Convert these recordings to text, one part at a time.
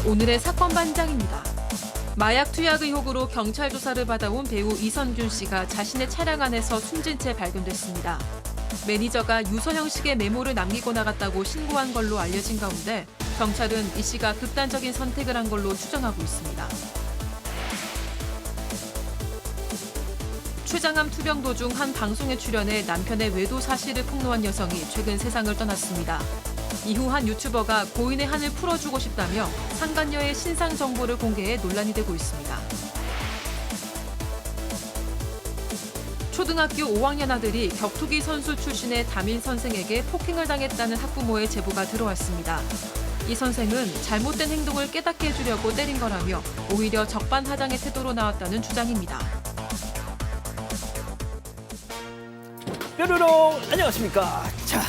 오늘의 사건 반장입니다. 마약 투약 의혹으로 경찰 조사를 받아온 배우 이선균 씨가 자신의 차량 안에서 숨진 채 발견됐습니다. 매니저가 유서 형식의 메모를 남기고 나갔다고 신고한 걸로 알려진 가운데 경찰은 이 씨가 극단적인 선택을 한 걸로 추정하고 있습니다. 췌장암 투병 도중 한 방송에 출연해 남편의 외도 사실을 폭로한 여성이 최근 세상을 떠났습니다. 이후 한 유튜버가 고인의 한을 풀어주고 싶다며 상간녀의 신상 정보를 공개해 논란이 되고 있습니다. 초등학교 5학년 아들이 격투기 선수 출신의 담임 선생에게 폭행을 당했다는 학부모의 제보가 들어왔습니다. 이 선생은 잘못된 행동을 깨닫게 해주려고 때린 거라며 오히려 적반하장의 태도로 나왔다는 주장입니다. 뾰로롱 안녕하십니까. 자,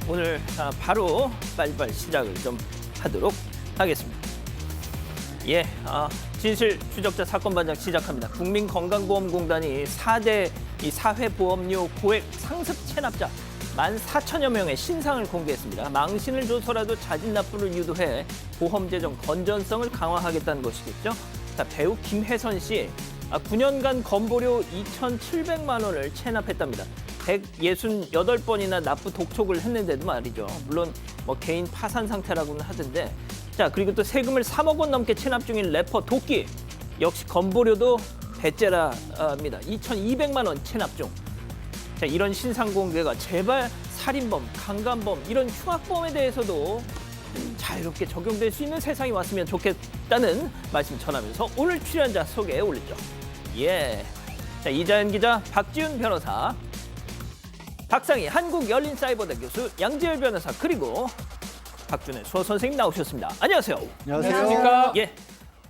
오늘 바로 빨리빨리 시작을 좀 하도록 하겠습니다. 예, 진실 추적자 사건 반장 시작합니다. 국민건강보험공단이 4대 이 사회보험료 고액 상습 체납자 14,000여 명의 신상을 공개했습니다. 망신을 줘서라도 자진 납부를 유도해 보험 재정 건전성을 강화하겠다는 것이겠죠. 자, 배우 김혜선 씨 9년간 건보료 2,700만 원을 체납했답니다. 168번이나 납부 독촉을 했는데도 말이죠. 물론 뭐 개인 파산 상태라고는 하던데. 자, 그리고 또 세금을 3억 원 넘게 체납 중인 래퍼 도끼 역시 건보료도 배째라입니다. 2,200만 원 체납 중. 자, 이런 신상 공개가 제발 살인범, 강간범 이런 흉악범에 대해서도 자유롭게 적용될 수 있는 세상이 왔으면 좋겠다는 말씀 전하면서 오늘 출연자 소개해 올리죠. 예. 자, 이자연 기자, 박지훈 변호사, 박상희 한국열린사이버대 교수, 양지열 변호사, 그리고 박준혜 수어 선생님 나오셨습니다. 안녕하세요. 안녕하십니까. 예.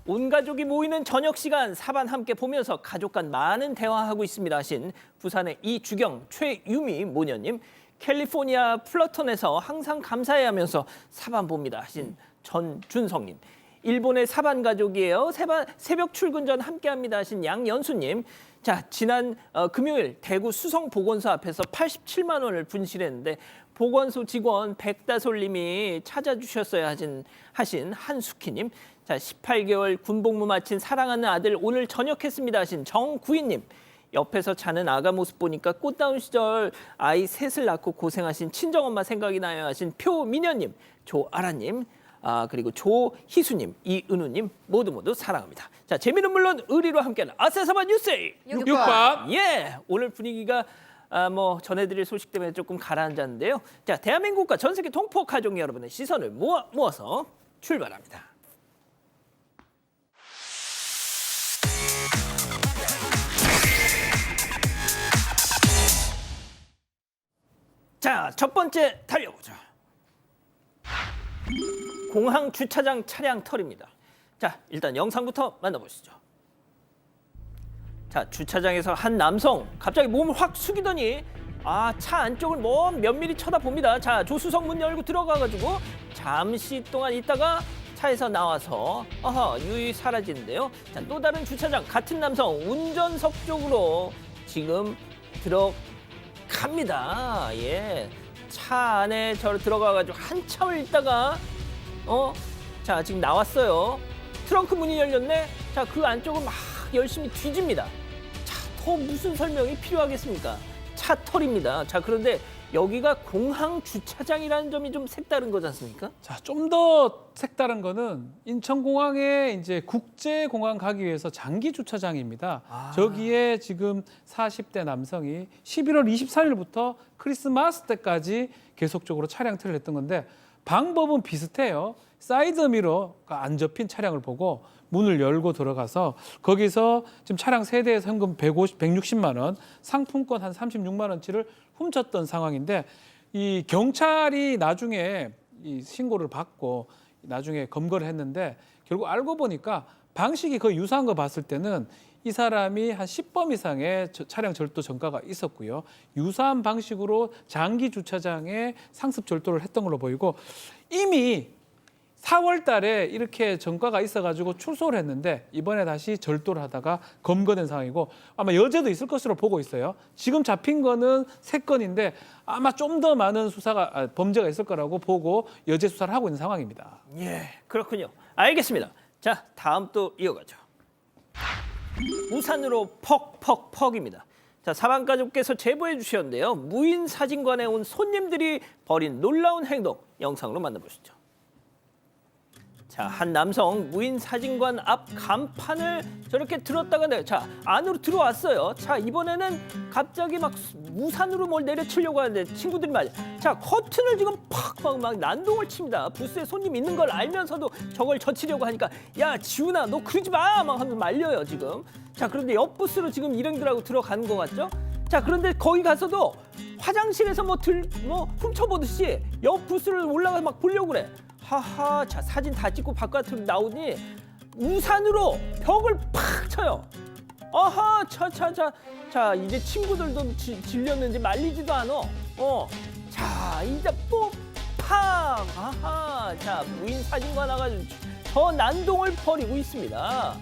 온 가족이 모이는 저녁 시간 사반 함께 보면서 가족 간 많은 대화하고 있습니다 하신 부산의 이주경, 최유미 모녀님, 캘리포니아 플러턴에서 항상 감사해하면서 사반 봅니다 하신 전준성님, 일본의 사반 가족이에요. 새벽 출근 전 함께합니다 하신 양연수님. 자, 지난 금요일 대구 수성보건소 앞에서 87만 원을 분실했는데 보건소 직원 백다솔님이 찾아주셨어야 하신 한숙희님. 자, 18개월 군복무 마친 사랑하는 아들 오늘 전역했습니다 하신 정구희님. 옆에서 자는 아가 모습 보니까 꽃다운 시절 아이 셋을 낳고 고생하신 친정엄마 생각이 나요 하신 표민현님, 조아라님, 그리고 조희수님, 이은우님 모두 사랑합니다. 자, 재미는 물론 의리로 함께하는 아싸사바 뉴스 육박. 예, 오늘 분위기가 뭐 전해드릴 소식 때문에 조금 가라앉았는데요. 자, 대한민국과 전 세계 동포 가족 여러분의 시선을 모아서 출발합니다. 자, 첫 번째 달려보죠. 공항 주차장 차량 털입니다. 자, 일단 영상부터 만나보시죠. 자, 주차장에서 한 남성 갑자기 몸을 확 숙이더니 차 안쪽을 면밀히 쳐다봅니다. 자, 조수석 문 열고 들어가가지고 잠시 동안 있다가 차에서 나와서 유유히 사라지는데요. 자, 또 다른 주차장 같은 남성 운전석 쪽으로 지금 들어갑니다. 예, 차 안에 들어가가지고 한참을 있다가 자, 지금 나왔어요. 트렁크 문이 열렸네. 자, 그 안쪽을 막 열심히 뒤집니다. 자, 더 무슨 설명이 필요하겠습니까? 차 털입니다. 자, 그런데 여기가 공항 주차장이라는 점이 좀 색다른 거지 않습니까? 자, 좀 더 색다른 거는 인천공항에 이제 국제공항 가기 위해서 장기 주차장입니다. 저기에 지금 40대 남성이 11월 23일부터 크리스마스 때까지 계속적으로 차량 털을 했던 건데 방법은 비슷해요. 사이드 미러가 안 접힌 차량을 보고 문을 열고 들어가서 거기서 지금 차량 세 대에서 현금 160만 원, 상품권 한 36만 원치를 훔쳤던 상황인데 이 경찰이 나중에 이 신고를 받고 나중에 검거를 했는데 결국 알고 보니까 방식이 거의 유사한 거 봤을 때는 이 사람이 한 10범 이상의 차량 절도 전과가 있었고요. 유사한 방식으로 장기 주차장에 상습 절도를 했던 걸로 보이고 이미 4월 달에 이렇게 전과가 있어가지고 출소를 했는데 이번에 다시 절도를 하다가 검거된 상황이고 아마 여죄도 있을 것으로 보고 있어요. 지금 잡힌 거는 3건인데 아마 좀 더 많은 범죄가 있을 거라고 보고 여죄 수사를 하고 있는 상황입니다. 예, 그렇군요. 알겠습니다. 자, 다음 또 이어가죠. 우산으로 퍽퍽퍽입니다. 자, 사방가족께서 제보해 주셨는데요. 무인 사진관에 온 손님들이 벌인 놀라운 행동 영상으로 만나보시죠. 자, 한 남성 무인 사진관 앞 간판을 저렇게 들었다가 자, 안으로 들어왔어요. 자, 이번에는 갑자기 막 우산으로 뭘 내려치려고 하는데 친구들이 말이야. 자, 커튼을 지금 막 난동을 칩니다. 부스에 손님 있는 걸 알면서도 저걸 젖히려고 하니까 야, 지훈아, 너 그러지 마! 막 하면서 말려요, 지금. 자, 그런데 옆 부스로 지금 일행들하고 들어가는 것 같죠? 자, 그런데 거기 가서도 화장실에서 뭐 훔쳐보듯이 옆 부스를 올라가서 막 보려고 그래. 하하, 자, 사진 다 찍고 바깥으로 나오니 우산으로 벽을 팍 쳐요. 아하, 자, 이제 친구들도 질렸는지 말리지도 않아. 자, 이제 또 팍, 아하, 자, 무인 사진관 나가지고 저 난동을 벌이고 있습니다.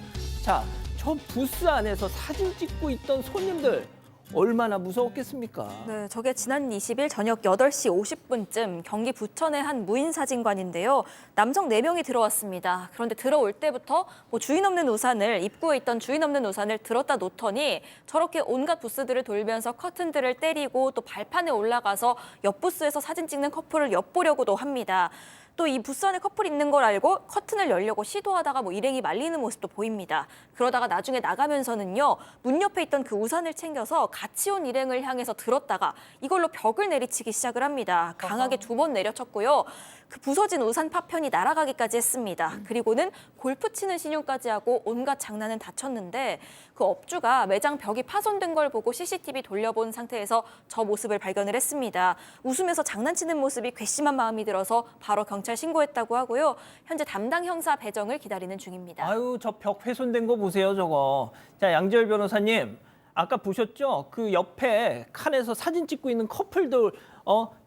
자, 저 부스 안에서 사진 찍고 있던 손님들 얼마나 무서웠겠습니까? 네, 저게 지난 20일 저녁 8시 50분쯤 경기 부천의 한 무인 사진관인데요. 남성 4명이 들어왔습니다. 그런데 들어올 때부터 주인 없는 우산을, 입구에 있던 주인 없는 우산을 들었다 놓더니 저렇게 온갖 부스들을 돌면서 커튼들을 때리고 또 발판에 올라가서 옆 부스에서 사진 찍는 커플을 엿보려고도 합니다. 또 이 부스 안에 커플이 있는 걸 알고 커튼을 열려고 시도하다가 일행이 말리는 모습도 보입니다. 그러다가 나중에 나가면서는요, 문 옆에 있던 그 우산을 챙겨서 같이 온 일행을 향해서 들었다가 이걸로 벽을 내리치기 시작을 합니다. 강하게 2번 내려쳤고요. 그 부서진 우산 파편이 날아가기까지 했습니다. 그리고는 골프 치는 신용까지 하고 온갖 장난은 다 쳤는데 그 업주가 매장 벽이 파손된 걸 보고 CCTV 돌려본 상태에서 저 모습을 발견을 했습니다. 웃으면서 장난치는 모습이 괘씸한 마음이 들어서 바로 경찰 신고했다고 하고요. 현재 담당 형사 배정을 기다리는 중입니다. 아유, 저 벽 훼손된 거 보세요, 저거. 자, 양재열 변호사님, 아까 보셨죠? 그 옆에 칸에서 사진 찍고 있는 커플들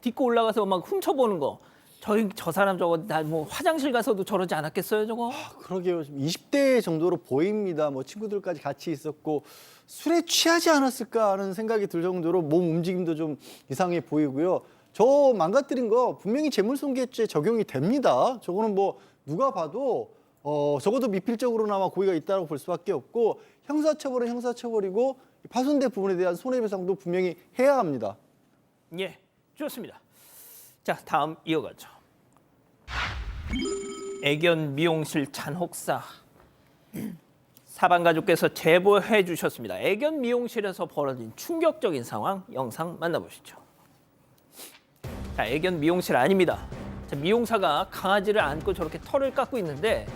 딛고 올라가서 막 훔쳐보는 거. 저 사람 저거 화장실 가서도 저러지 않았겠어요, 저거? 그러게요. 20대 정도로 보입니다. 친구들까지 같이 있었고 술에 취하지 않았을까 하는 생각이 들 정도로 몸 움직임도 좀 이상해 보이고요. 저 망가뜨린 거 분명히 재물손괴죄 적용이 됩니다. 저거는 누가 봐도 적어도 미필적으로나마 고의가 있다고 볼 수밖에 없고 형사처벌은 형사처벌이고 파손된 부분에 대한 손해배상도 분명히 해야 합니다. 예, 좋습니다. 자, 다음 이어가죠. 애견 미용실 잔혹사. 사방가족께서 제보해 주셨습니다. 애견 미용실에서 벌어진 충격적인 상황 영상 만나보시죠. 자, 애견 미용실 아닙니다. 자, 미용사가 강아지를 안고 저렇게 털을 깎고 있는데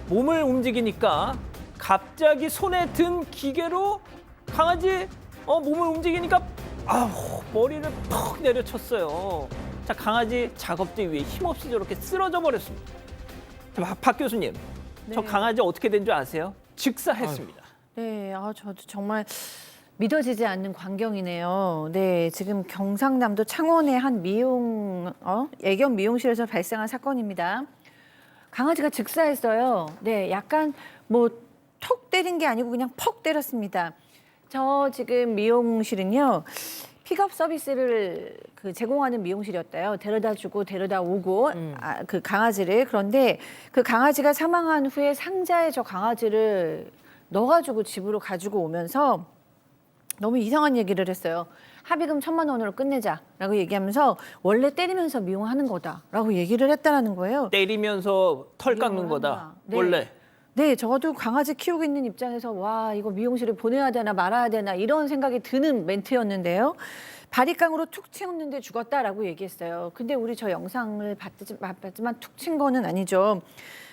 몸을 움직이니까 갑자기 손에 든 기계로 강아지 몸을 움직이니까 머리를 퍽 내려쳤어요. 자, 강아지 작업대 위에 힘없이 저렇게 쓰러져 버렸습니다. 자, 박 교수님, 저 강아지 어떻게 된 줄 아세요? 즉사했습니다. 네, 저도 정말 믿어지지 않는 광경이네요. 네, 지금 경상남도 창원의 한 애견 미용실에서 발생한 사건입니다. 강아지가 즉사했어요. 네, 약간 턱 때린 게 아니고 그냥 퍽 때렸습니다. 저 지금 미용실은요, 픽업 서비스를 제공하는 미용실이었대요. 데려다 주고 데려다 오고 그 강아지를. 그런데 그 강아지가 사망한 후에 상자에 저 강아지를 넣어가지고 집으로 가지고 오면서 너무 이상한 얘기를 했어요. 합의금 1,000만 원으로 끝내자라고 얘기하면서 원래 때리면서 미용하는 거다라고 얘기를 했다라는 거예요. 때리면서 털 깎는 거다. 네. 원래. 네, 저도 강아지 키우고 있는 입장에서 와, 이거 미용실에 보내야 되나 말아야 되나 이런 생각이 드는 멘트였는데요. 바리깡으로 툭 채웠는데 죽었다라고 얘기했어요. 근데 우리 저 영상을 봤지만 툭 친 거는 아니죠.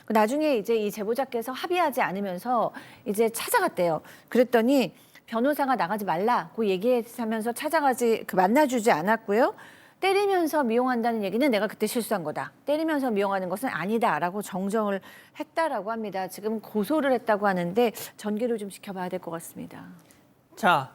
나중에 이제 이 제보자께서 합의하지 않으면서 이제 찾아갔대요. 그랬더니 변호사가 나가지 말라고 얘기하면서 찾아가지 만나주지 않았고요. 때리면서 미용한다는 얘기는 내가 그때 실수한 거다. 때리면서 미용하는 것은 아니다라고 정정을 했다라고 합니다. 지금 고소를 했다고 하는데 전개를 좀 지켜봐야 될 것 같습니다. 자,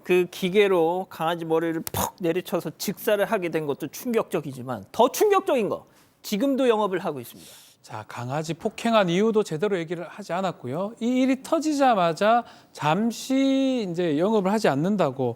그 기계로 강아지 머리를 퍽 내리쳐서 즉사를 하게 된 것도 충격적이지만 더 충격적인 거 지금도 영업을 하고 있습니다. 자, 강아지 폭행한 이유도 제대로 얘기를 하지 않았고요. 이 일이 터지자마자 잠시 이제 영업을 하지 않는다고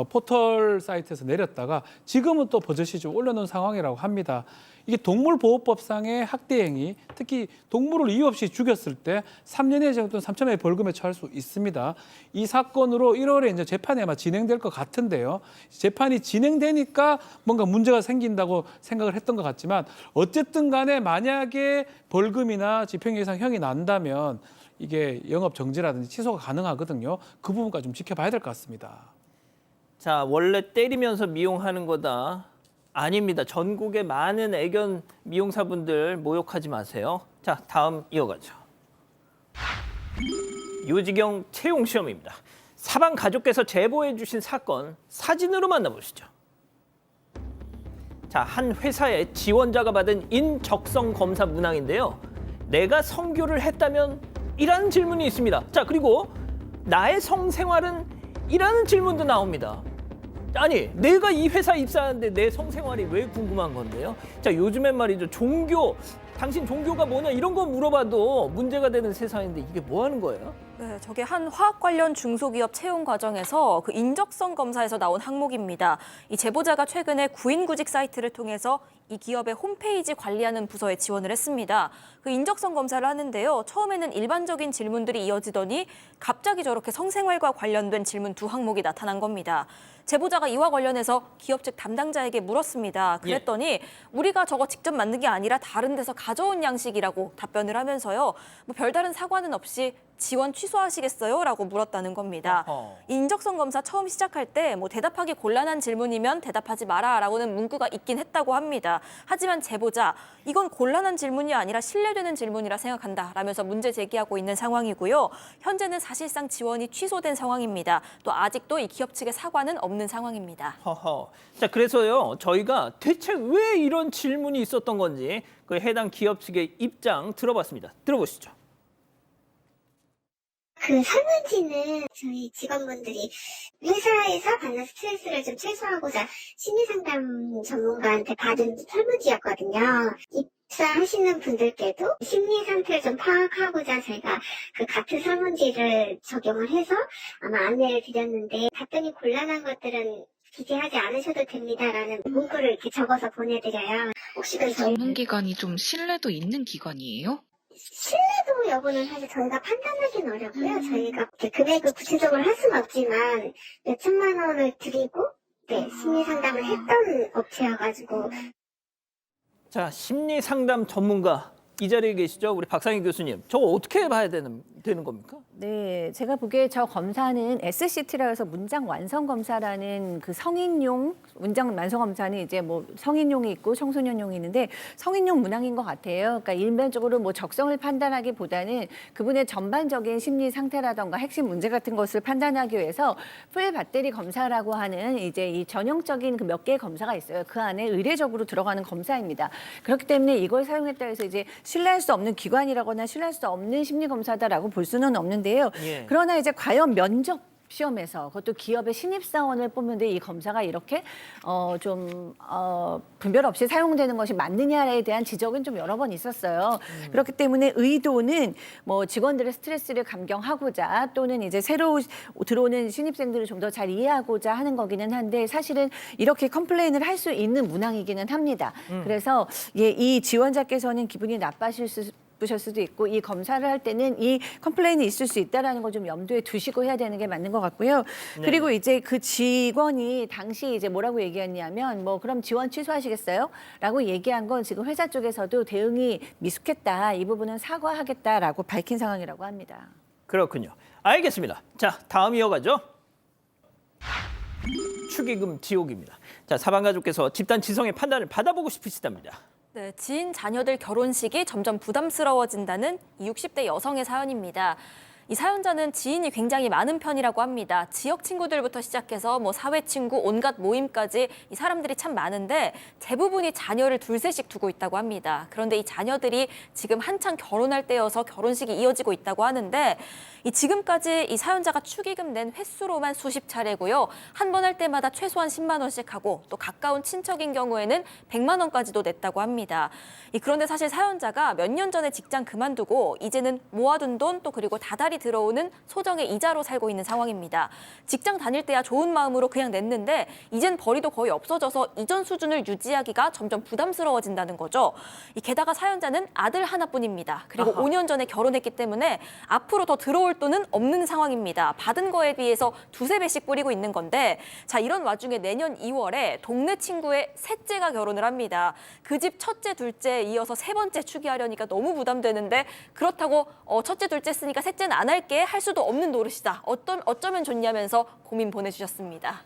포털 사이트에서 내렸다가 지금은 또 버젓이 좀 올려놓은 상황이라고 합니다. 이게 동물보호법상의 학대 행위, 특히 동물을 이유 없이 죽였을 때 3년의 징역 또는 3천만 원의 벌금에 처할 수 있습니다. 이 사건으로 1월에 이제 재판이 아마 진행될 것 같은데요. 재판이 진행되니까 뭔가 문제가 생긴다고 생각을 했던 것 같지만 어쨌든 간에 만약에 벌금이나 집행유예 이상 형이 난다면 이게 영업 정지라든지 취소가 가능하거든요. 그 부분까지 좀 지켜봐야 될 것 같습니다. 자, 원래 때리면서 미용하는 거다. 아닙니다. 전국의 많은 애견 미용사분들 모욕하지 마세요. 자, 다음 이어가죠. 요지경 채용 시험입니다. 사방 가족께서 제보해 주신 사건 사진으로 만나보시죠. 자, 한 회사의 지원자가 받은 인적성 검사 문항인데요. 내가 성교를 했다면 이라는 질문이 있습니다. 자, 그리고 나의 성생활은 이라는 질문도 나옵니다. 아니, 내가 이 회사 입사하는데 내 성생활이 왜 궁금한 건데요? 자, 요즘엔 말이죠. 종교, 당신 종교가 뭐냐 이런 거 물어봐도 문제가 되는 세상인데 이게 뭐 하는 거예요? 네, 저게 한 화학 관련 중소기업 채용 과정에서 그 인적성 검사에서 나온 항목입니다. 이 제보자가 최근에 구인구직 사이트를 통해서 이 기업의 홈페이지 관리하는 부서에 지원을 했습니다. 그 인적성 검사를 하는데요. 처음에는 일반적인 질문들이 이어지더니 갑자기 저렇게 성생활과 관련된 질문 2항목이 나타난 겁니다. 제보자가 이와 관련해서 기업 측 담당자에게 물었습니다. 그랬더니 우리가 저거 직접 만든 게 아니라 다른 데서 가져온 양식이라고 답변을 하면서요. 뭐 별다른 사과는 없이 지원 취소하시겠어요? 라고 물었다는 겁니다. 인적성 검사 처음 시작할 때 뭐 대답하기 곤란한 질문이면 대답하지 마라 라고는 문구가 있긴 했다고 합니다. 하지만 제보자 이건 곤란한 질문이 아니라 신뢰되는 질문이라 생각한다 라면서 문제 제기하고 있는 상황이고요. 현재는 사실상 지원이 취소된 상황입니다. 또 아직도 이 기업 측의 사과는 없는 상황입니다. 허허. 자, 그래서요. 저희가 대체 왜 이런 질문이 있었던 건지 그 해당 기업 측의 입장 들어봤습니다. 들어보시죠. 그 설문지는 저희 직원분들이 회사에서 받는 스트레스를 좀 최소화하고자 심리상담 전문가한테 받은 설문지였거든요. 입사하시는 분들께도 심리 상태를 좀 파악하고자 저희가 그 같은 설문지를 적용을 해서 아마 안내를 드렸는데 답변이 곤란한 것들은 기재하지 않으셔도 됩니다라는 문구를 이렇게 적어서 보내드려요. 혹시 그 전문기관이 좀 신뢰도 있는 기관이에요? 신뢰도 여부는 사실 저희가 판단하기는 어렵고요. 저희가 이렇게 금액을 구체적으로 할 수는 없지만 몇 천만 원을 드리고 심리 상담을 했던 업체여가지고. 자, 심리 상담 전문가 이 자리에 계시죠? 우리 박상희 교수님. 저거 어떻게 봐야 되는 겁니까? 네, 제가 보기에 저 검사는 SCT라고 해서 문장 완성 검사라는 그 성인용 문장 완성 검사는 이제 뭐 성인용이 있고 청소년용이 있는데 성인용 문항인 것 같아요. 그러니까 일면적으로 뭐 적성을 판단하기보다는 그분의 전반적인 심리 상태라던가 핵심 문제 같은 것을 판단하기 위해서 풀 배터리 검사라고 하는 이제 이 전형적인 그 몇 개의 검사가 있어요. 그 안에 의례적으로 들어가는 검사입니다. 그렇기 때문에 이걸 사용했다 해서 이제 신뢰할 수 없는 기관이라거나 신뢰할 수 없는 심리 검사다라고 볼 수는 없는데요. 예. 그러나 이제 과연 면접 시험에서 그것도 기업의 신입사원을 뽑는데 이 검사가 이렇게 분별 없이 사용되는 것이 맞느냐에 대한 지적은 좀 여러 번 있었어요. 그렇기 때문에 의도는 뭐 직원들의 스트레스를 감경하고자 또는 이제 새로 들어오는 신입생들을 좀 더 잘 이해하고자 하는 거기는 한데 사실은 이렇게 컴플레인을 할 수 있는 문항이기는 합니다. 그래서 이 지원자께서는 기분이 나빠질 수도 있고 이 검사를 할 때는 이 컴플레인이 있을 수 있다라는 걸 좀 염두에 두시고 해야 되는 게 맞는 것 같고요. 네. 그리고 이제 그 직원이 당시 이제 뭐라고 얘기했냐면 뭐 그럼 지원 취소하시겠어요? 라고 얘기한 건 지금 회사 쪽에서도 대응이 미숙했다. 이 부분은 사과하겠다라고 밝힌 상황이라고 합니다. 그렇군요. 알겠습니다. 자, 다음 이어가죠. 축의금 지옥입니다. 자, 사방가족께서 집단 지성의 판단을 받아보고 싶으시답니다. 네, 지인 자녀들 결혼식이 점점 부담스러워진다는 60대 여성의 사연입니다. 이 사연자는 지인이 굉장히 많은 편이라고 합니다. 지역 친구들부터 시작해서 뭐 사회 친구, 온갖 모임까지 이 사람들이 참 많은데 대부분이 자녀를 둘셋씩 두고 있다고 합니다. 그런데 이 자녀들이 지금 한창 결혼할 때여서 결혼식이 이어지고 있다고 하는데 이 지금까지 이 사연자가 축의금 낸 횟수로만 수십 차례고요. 한 번 할 때마다 최소한 10만 원씩 하고 또 가까운 친척인 경우에는 100만 원까지도 냈다고 합니다. 그런데 사실 사연자가 몇 년 전에 직장 그만두고 이제는 모아둔 돈 또 그리고 다달이 들어오는 소정의 이자로 살고 있는 상황입니다. 직장 다닐 때야 좋은 마음으로 그냥 냈는데 이젠 벌이도 거의 없어져서 이전 수준을 유지하기가 점점 부담스러워진다는 거죠. 게다가 사연자는 아들 하나뿐입니다. 그리고 5년 전에 결혼했기 때문에 앞으로 더 들어올 돈은 없는 상황입니다. 받은 거에 비해서 두세 배씩 뿌리고 있는 건데 자 이런 와중에 내년 2월에 동네 친구의 셋째가 결혼을 합니다. 그 집 첫째, 둘째에 이어서 세 번째 축의하려니까 너무 부담되는데 그렇다고 첫째, 둘째 쓰니까 셋째는 안 할게 할 수도 없는 노릇이다. 어쩌면 좋냐면서 고민 보내주셨습니다.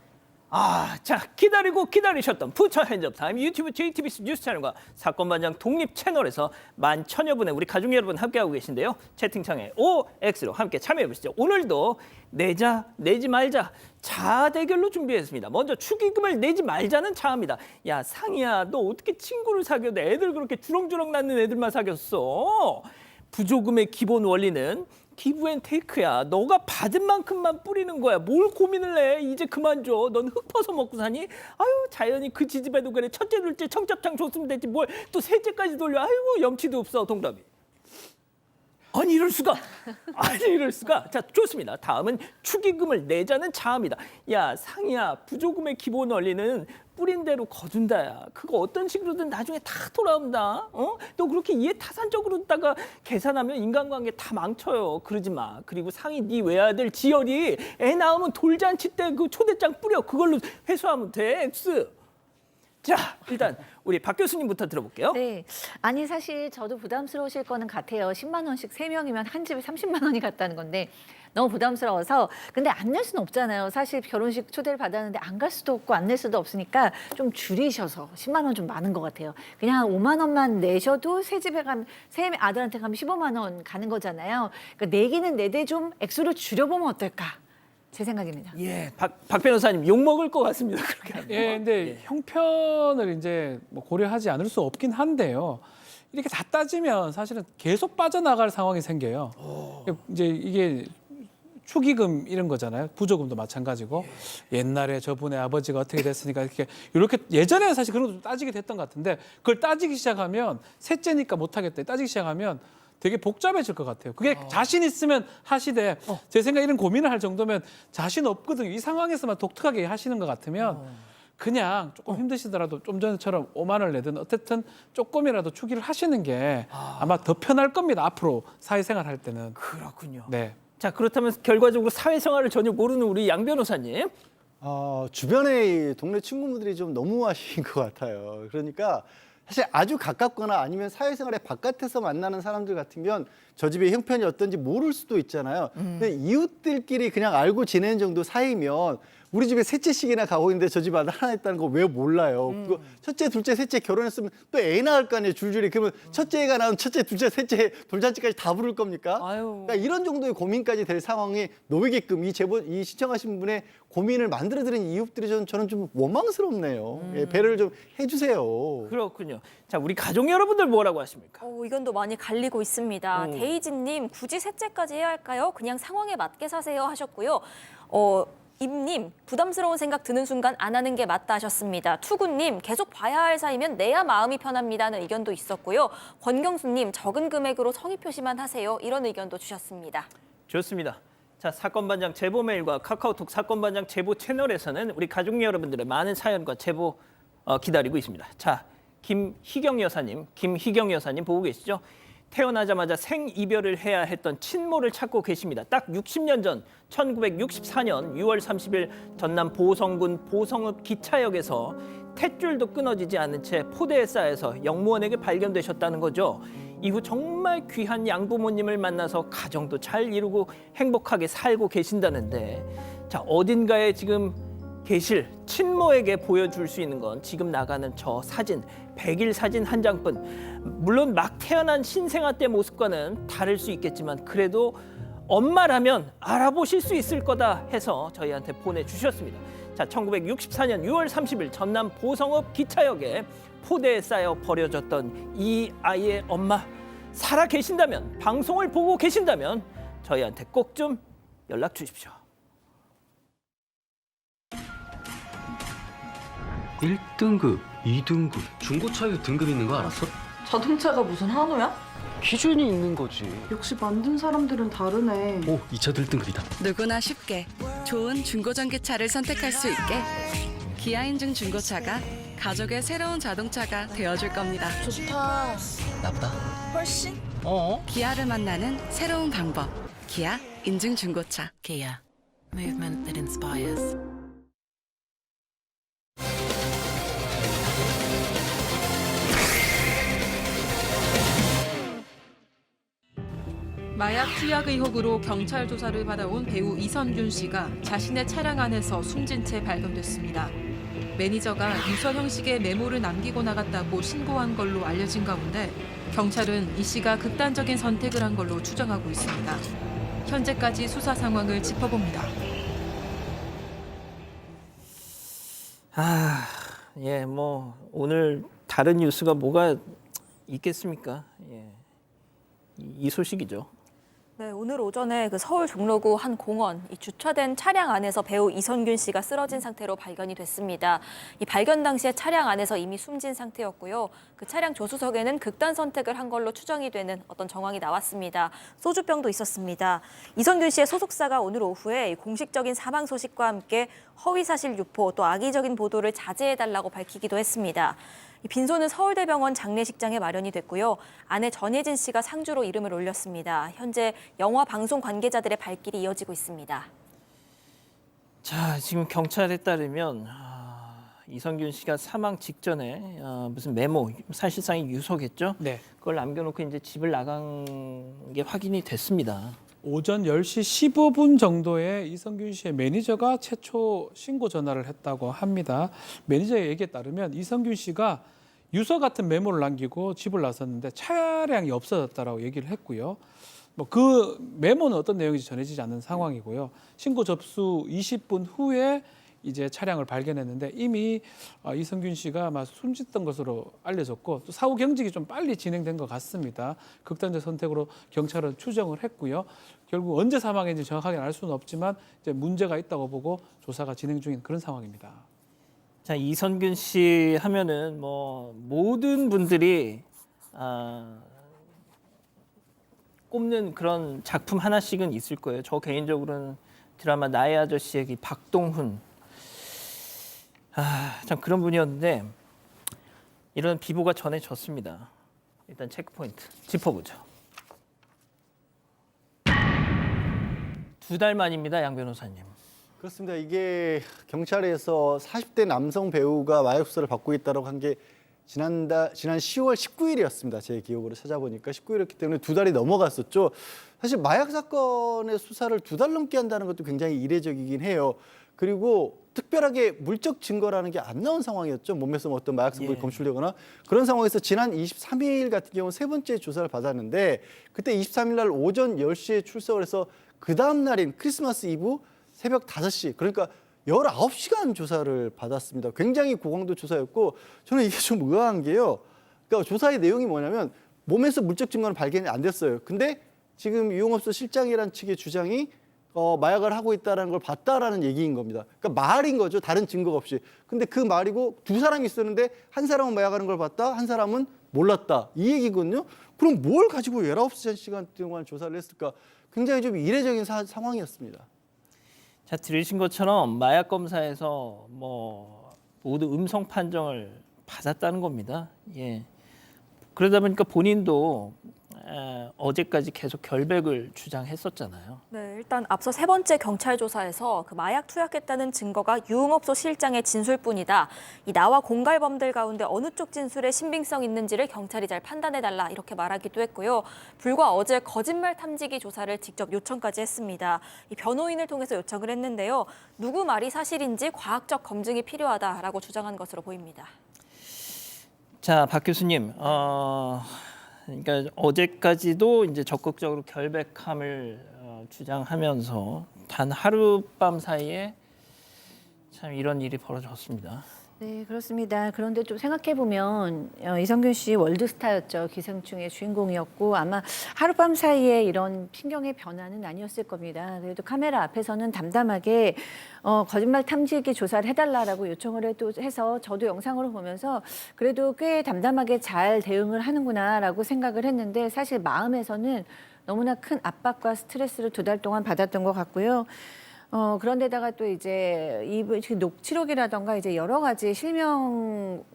자 기다리고 기다리셨던 부처 핸즈업타임 유튜브 JTBC 뉴스 채널과 사건반장 독립 채널에서 11,000여 분의 우리 가족 여러분 함께하고 계신데요. 채팅창에 OX로 함께 참여해보시죠. 오늘도 내자 내지 말자 자 대결로 준비했습니다. 먼저 축의금을 내지 말자는 자입니다. 야 상이야 너 어떻게 친구를 사귀어도 애들 그렇게 주렁주렁 낳는 애들만 사귀었어. 부조금의 기본 원리는 기브앤테이크야. 너가 받은 만큼만 뿌리는 거야. 뭘 고민을 해. 이제 그만 줘. 넌 흙 퍼서 먹고 사니? 아유 자연이 그 지집에도 그래. 첫째 둘째 청첩장 줬으면 됐지. 뭘 또 셋째까지 돌려. 아이고 염치도 없어. 동답이. 아니 이럴 수가. 아니 이럴 수가. 자 좋습니다. 다음은 축의금을 내자는 자입니다. 야 상이야 부조금의 기본 원리는 뿌린 대로 거둔다야. 그거 어떤 식으로든 나중에 다 돌아온다. 너 그렇게 이해타산적으로다가 계산하면 인간관계 다 망쳐요. 그러지 마. 그리고 상이 네 외아들 지열이 애 낳으면 돌잔치 때 그 초대장 뿌려. 그걸로 회수하면 돼. X. 자 일단 우리 박 교수님부터 들어볼게요. 네. 아니 사실 저도 부담스러우실 거는 같아요. 10만 원씩 3명이면 한 집에 30만 원이 갔다는 건데 너무 부담스러워서 근데 안 낼 수는 없잖아요. 사실 결혼식 초대를 받았는데 안 갈 수도 없고 안 낼 수도 없으니까 좀 줄이셔서 10만 원 좀 많은 것 같아요. 그냥 5만 원만 내셔도 새 집에 가면 새 아들한테 가면 15만 원 가는 거잖아요. 그러니까 내기는 내되 좀 액수를 줄여보면 어떨까? 제 생각입니다. 예, 박 변호사님 욕 먹을 것 같습니다. 그렇게 하면. 예, 근데 형편을 이제 뭐 고려하지 않을 수 없긴 한데요. 이렇게 다 따지면 사실은 계속 빠져나갈 상황이 생겨요. 이제 이게 축의금 이런 거잖아요. 부조금도 마찬가지고 옛날에 저분의 아버지가 어떻게 됐으니까 이렇게 예전에는 사실 그런 거 좀 따지게 됐던 것 같은데 그걸 따지기 시작하면 셋째니까 못하겠다. 따지기 시작하면 되게 복잡해질 것 같아요. 그게 자신 있으면 하시되 제 생각에 이런 고민을 할 정도면 자신 없거든요. 이 상황에서만 독특하게 하시는 것 같으면 그냥 조금 힘드시더라도 좀 전처럼 5만 원을 내든 어쨌든 조금이라도 축의를 하시는 게 아마 더 편할 겁니다. 앞으로 사회생활 할 때는. 그렇군요. 네. 자 그렇다면 결과적으로 사회생활을 전혀 모르는 우리 양 변호사님. 주변의 동네 친구분들이 좀 너무하신 것 같아요. 그러니까 사실 아주 가깝거나 아니면 사회생활의 바깥에서 만나는 사람들 같으면 저 집의 형편이 어떤지 모를 수도 있잖아요. 근데 이웃들끼리 그냥 알고 지내는 정도 사이면 우리 집에 셋째씩이나 가고 있는데 저 집 아들 하나 있다는 거 왜 몰라요? 그거 첫째, 둘째, 셋째 결혼했으면 또 애 낳을 거 아니에요, 줄줄이. 그러면 첫째가 낳은 첫째, 둘째, 셋째 돌잔치까지 다 부를 겁니까? 아유. 그러니까 이런 정도의 고민까지 될 상황에 놓이게끔 이 시청하신 분의 고민을 만들어드린 이웃들이 저는 좀 원망스럽네요. 예, 배려를 좀 해주세요. 그렇군요. 자 우리 가족 여러분들 뭐라고 하십니까? 의견도 많이 갈리고 있습니다. 데이지님 굳이 셋째까지 해야 할까요? 그냥 상황에 맞게 사세요 하셨고요. 임님 부담스러운 생각 드는 순간 안 하는 게 맞다 하셨습니다. 투구님 계속 봐야 할 사이면 내야 마음이 편합니다는 의견도 있었고요. 권경수님 적은 금액으로 성의 표시만 하세요. 이런 의견도 주셨습니다. 좋습니다. 자 사건반장 제보 메일과 카카오톡 사건반장 제보 채널에서는 우리 가족 여러분들의 많은 사연과 제보 기다리고 있습니다. 자 김희경 여사님 보고 계시죠? 태어나자마자 생이별을 해야 했던 친모를 찾고 계십니다. 딱 60년 전 1964년 6월 30일 전남 보성군 보성읍 기차역에서 탯줄도 끊어지지 않은 채 포대에 쌓여서 영무원에게 발견되셨다는 거죠. 이후 정말 귀한 양부모님을 만나서 가정도 잘 이루고 행복하게 살고 계신다는데 자 어딘가에 지금 계실 친모에게 보여줄 수 있는 건 지금 나가는 저 사진 100일 사진 한 장뿐. 물론 막 태어난 신생아 때 모습과는 다를 수 있겠지만 그래도 엄마라면 알아보실 수 있을 거다 해서 저희한테 보내주셨습니다. 자, 1964년 6월 30일 전남 보성읍 기차역에 포대에 쌓여 버려졌던 이 아이의 엄마, 살아 계신다면, 방송을 보고 계신다면 저희한테 꼭 좀 연락 주십시오. 1등급, 2등급, 중고차에 등급 있는 거 알았어? 자동차가 무슨 한우야? 기준이 있는 거지. 역시 만든 사람들은 다르네. 오, 이 차도 1등급이다. 누구나 쉽게 좋은 중고전기차를 선택할 수 있게 기아인증 중고차가 가족의 새로운 자동차가 되어줄 겁니다. 좋다. 나보다? 훨씬? 기아를 만나는 새로운 방법. 기아 인증 중고차. Kia, movement that inspires. 마약 투약 의혹으로 경찰 조사를 받아온 배우 이선균 씨가 자신의 차량 안에서 숨진 채 발견됐습니다. 매니저가 유서 형식의 메모를 남기고 나갔다고 신고한 걸로 알려진 가운데 경찰은 이 씨가 극단적인 선택을 한 걸로 추정하고 있습니다. 현재까지 수사 상황을 짚어봅니다. 예, 뭐 오늘 다른 뉴스가 뭐가 있겠습니까? 예, 이 소식이죠. 네, 오늘 오전에 그 서울 종로구 한 공원 이 주차된 차량 안에서 배우 이선균 씨가 쓰러진 상태로 발견이 됐습니다. 이 발견 당시에 차량 안에서 이미 숨진 상태였고요. 그 차량 조수석에는 극단 선택을 한 걸로 추정이 되는 어떤 정황이 나왔습니다. 소주병도 있었습니다. 이선균 씨의 소속사가 오늘 오후에 공식적인 사망 소식과 함께 허위사실 유포 또 악의적인 보도를 자제해달라고 밝히기도 했습니다. 이 빈소는 서울대병원 장례식장에 마련이 됐고요. 아내 전예진 씨가 상주로 이름을 올렸습니다. 현재 영화 방송 관계자들의 발길이 이어지고 있습니다. 자, 지금 경찰에 따르면 이선균 씨가 사망 직전에 무슨 메모, 사실상의 유서겠죠? 네. 그걸 남겨놓고 이제 집을 나간 게 확인이 됐습니다. 오전 10시 15분 정도에 이선균 씨의 매니저가 최초 신고 전화를 했다고 합니다. 매니저의 얘기에 따르면 이선균 씨가 유서 같은 메모를 남기고 집을 나섰는데 차량이 없어졌다라고 얘기를 했고요. 뭐 그 메모는 어떤 내용인지 전해지지 않는 상황이고요. 신고 접수 20분 후에 이제 차량을 발견했는데 이미 이선균 씨가 아마 숨졌던 것으로 알려졌고 또 사후 경직이 좀 빨리 진행된 것 같습니다. 극단적 선택으로 경찰은 추정을 했고요. 결국 언제 사망했는지 정확하게 알 수는 없지만 이제 문제가 있다고 보고 조사가 진행 중인 그런 상황입니다. 자, 이선균 씨 하면은 뭐 모든 분들이 꼽는 그런 작품 하나씩은 있을 거예요. 저 개인적으로는 드라마 나의 아저씨의 이 박동훈, 참 그런 분이었는데 이런 비보가 전해졌습니다. 일단 체크포인트 짚어보죠. 2달 만입니다, 양 변호사님. 그렇습니다. 이게 경찰에서 40대 남성 배우가 마약 수사를 받고 있다고 한 게 지난 10월 19일이었습니다. 제 기억으로 찾아보니까 19일이었기 때문에 2달이 넘어갔었죠. 사실 마약 사건의 수사를 2달 넘게 한다는 것도 굉장히 이례적이긴 해요. 그리고 특별하게 물적 증거라는 게 안 나온 상황이었죠. 몸에서 어떤 마약 성분이 검출되거나 그런 상황에서 지난 23일 같은 경우는 3번째 조사를 받았는데 그때 23일 날 오전 10시에 출석을 해서 그 다음 날인 크리스마스 이브 새벽 5시, 그러니까 19시간 조사를 받았습니다. 굉장히 고강도 조사였고 저는 이게 좀 의아한 게요. 그러니까 조사의 내용이 뭐냐면 몸에서 물적 증거는 발견이 안 됐어요. 근데 지금 유흥업소 실장이라는 측의 주장이 마약을 하고 있다는 걸 봤다라는 얘기인 겁니다. 그러니까 말인 거죠. 다른 증거가 없이. 근데 그 말이고 두 사람이 있었는데 한 사람은 마약하는 걸 봤다, 한 사람은 몰랐다. 이 얘기거든요. 그럼 뭘 가지고 19시간 동안 조사를 했을까? 굉장히 좀 이례적인 상황이었습니다. 자, 들으신 것처럼 마약 검사에서 뭐 모두 음성 판정을 받았다는 겁니다. 예. 그러다 보니까 본인도 어제까지 계속 결백을 주장했었잖아요. 네, 일단 앞서 3번째 경찰 조사에서 그 마약 투약했다는 증거가 유흥업소 실장의 진술뿐이다. 이 나와 공갈범들 가운데 어느 쪽 진술에 신빙성 있는지를 경찰이 잘 판단해달라 이렇게 말하기도 했고요. 불과 어제 거짓말 탐지기 조사를 직접 요청까지 했습니다. 이 변호인을 통해서 요청을 했는데요. 누구 말이 사실인지 과학적 검증이 필요하다라고 주장한 것으로 보입니다. 자, 박 교수님, 그러니까 어제까지도 이제 적극적으로 결백함을 주장하면서 단 하룻밤 사이에 참 이런 일이 벌어졌습니다. 네, 그렇습니다. 그런데 좀 생각해보면 이성균 씨 월드스타였죠. 기생충의 주인공이었고 아마 하룻밤 사이에 이런 신경의 변화는 아니었을 겁니다. 그래도 카메라 앞에서는 담담하게 거짓말 탐지기 조사를 해달라고 요청을 해서 저도 영상으로 보면서 그래도 꽤 담담하게 잘 대응을 하는구나라고 생각을 했는데 사실 마음에서는 너무나 큰 압박과 스트레스를 2달 동안 받았던 것 같고요. 그런데다가 또 이제 이 녹취록이라던가 이제 여러 가지 실명으로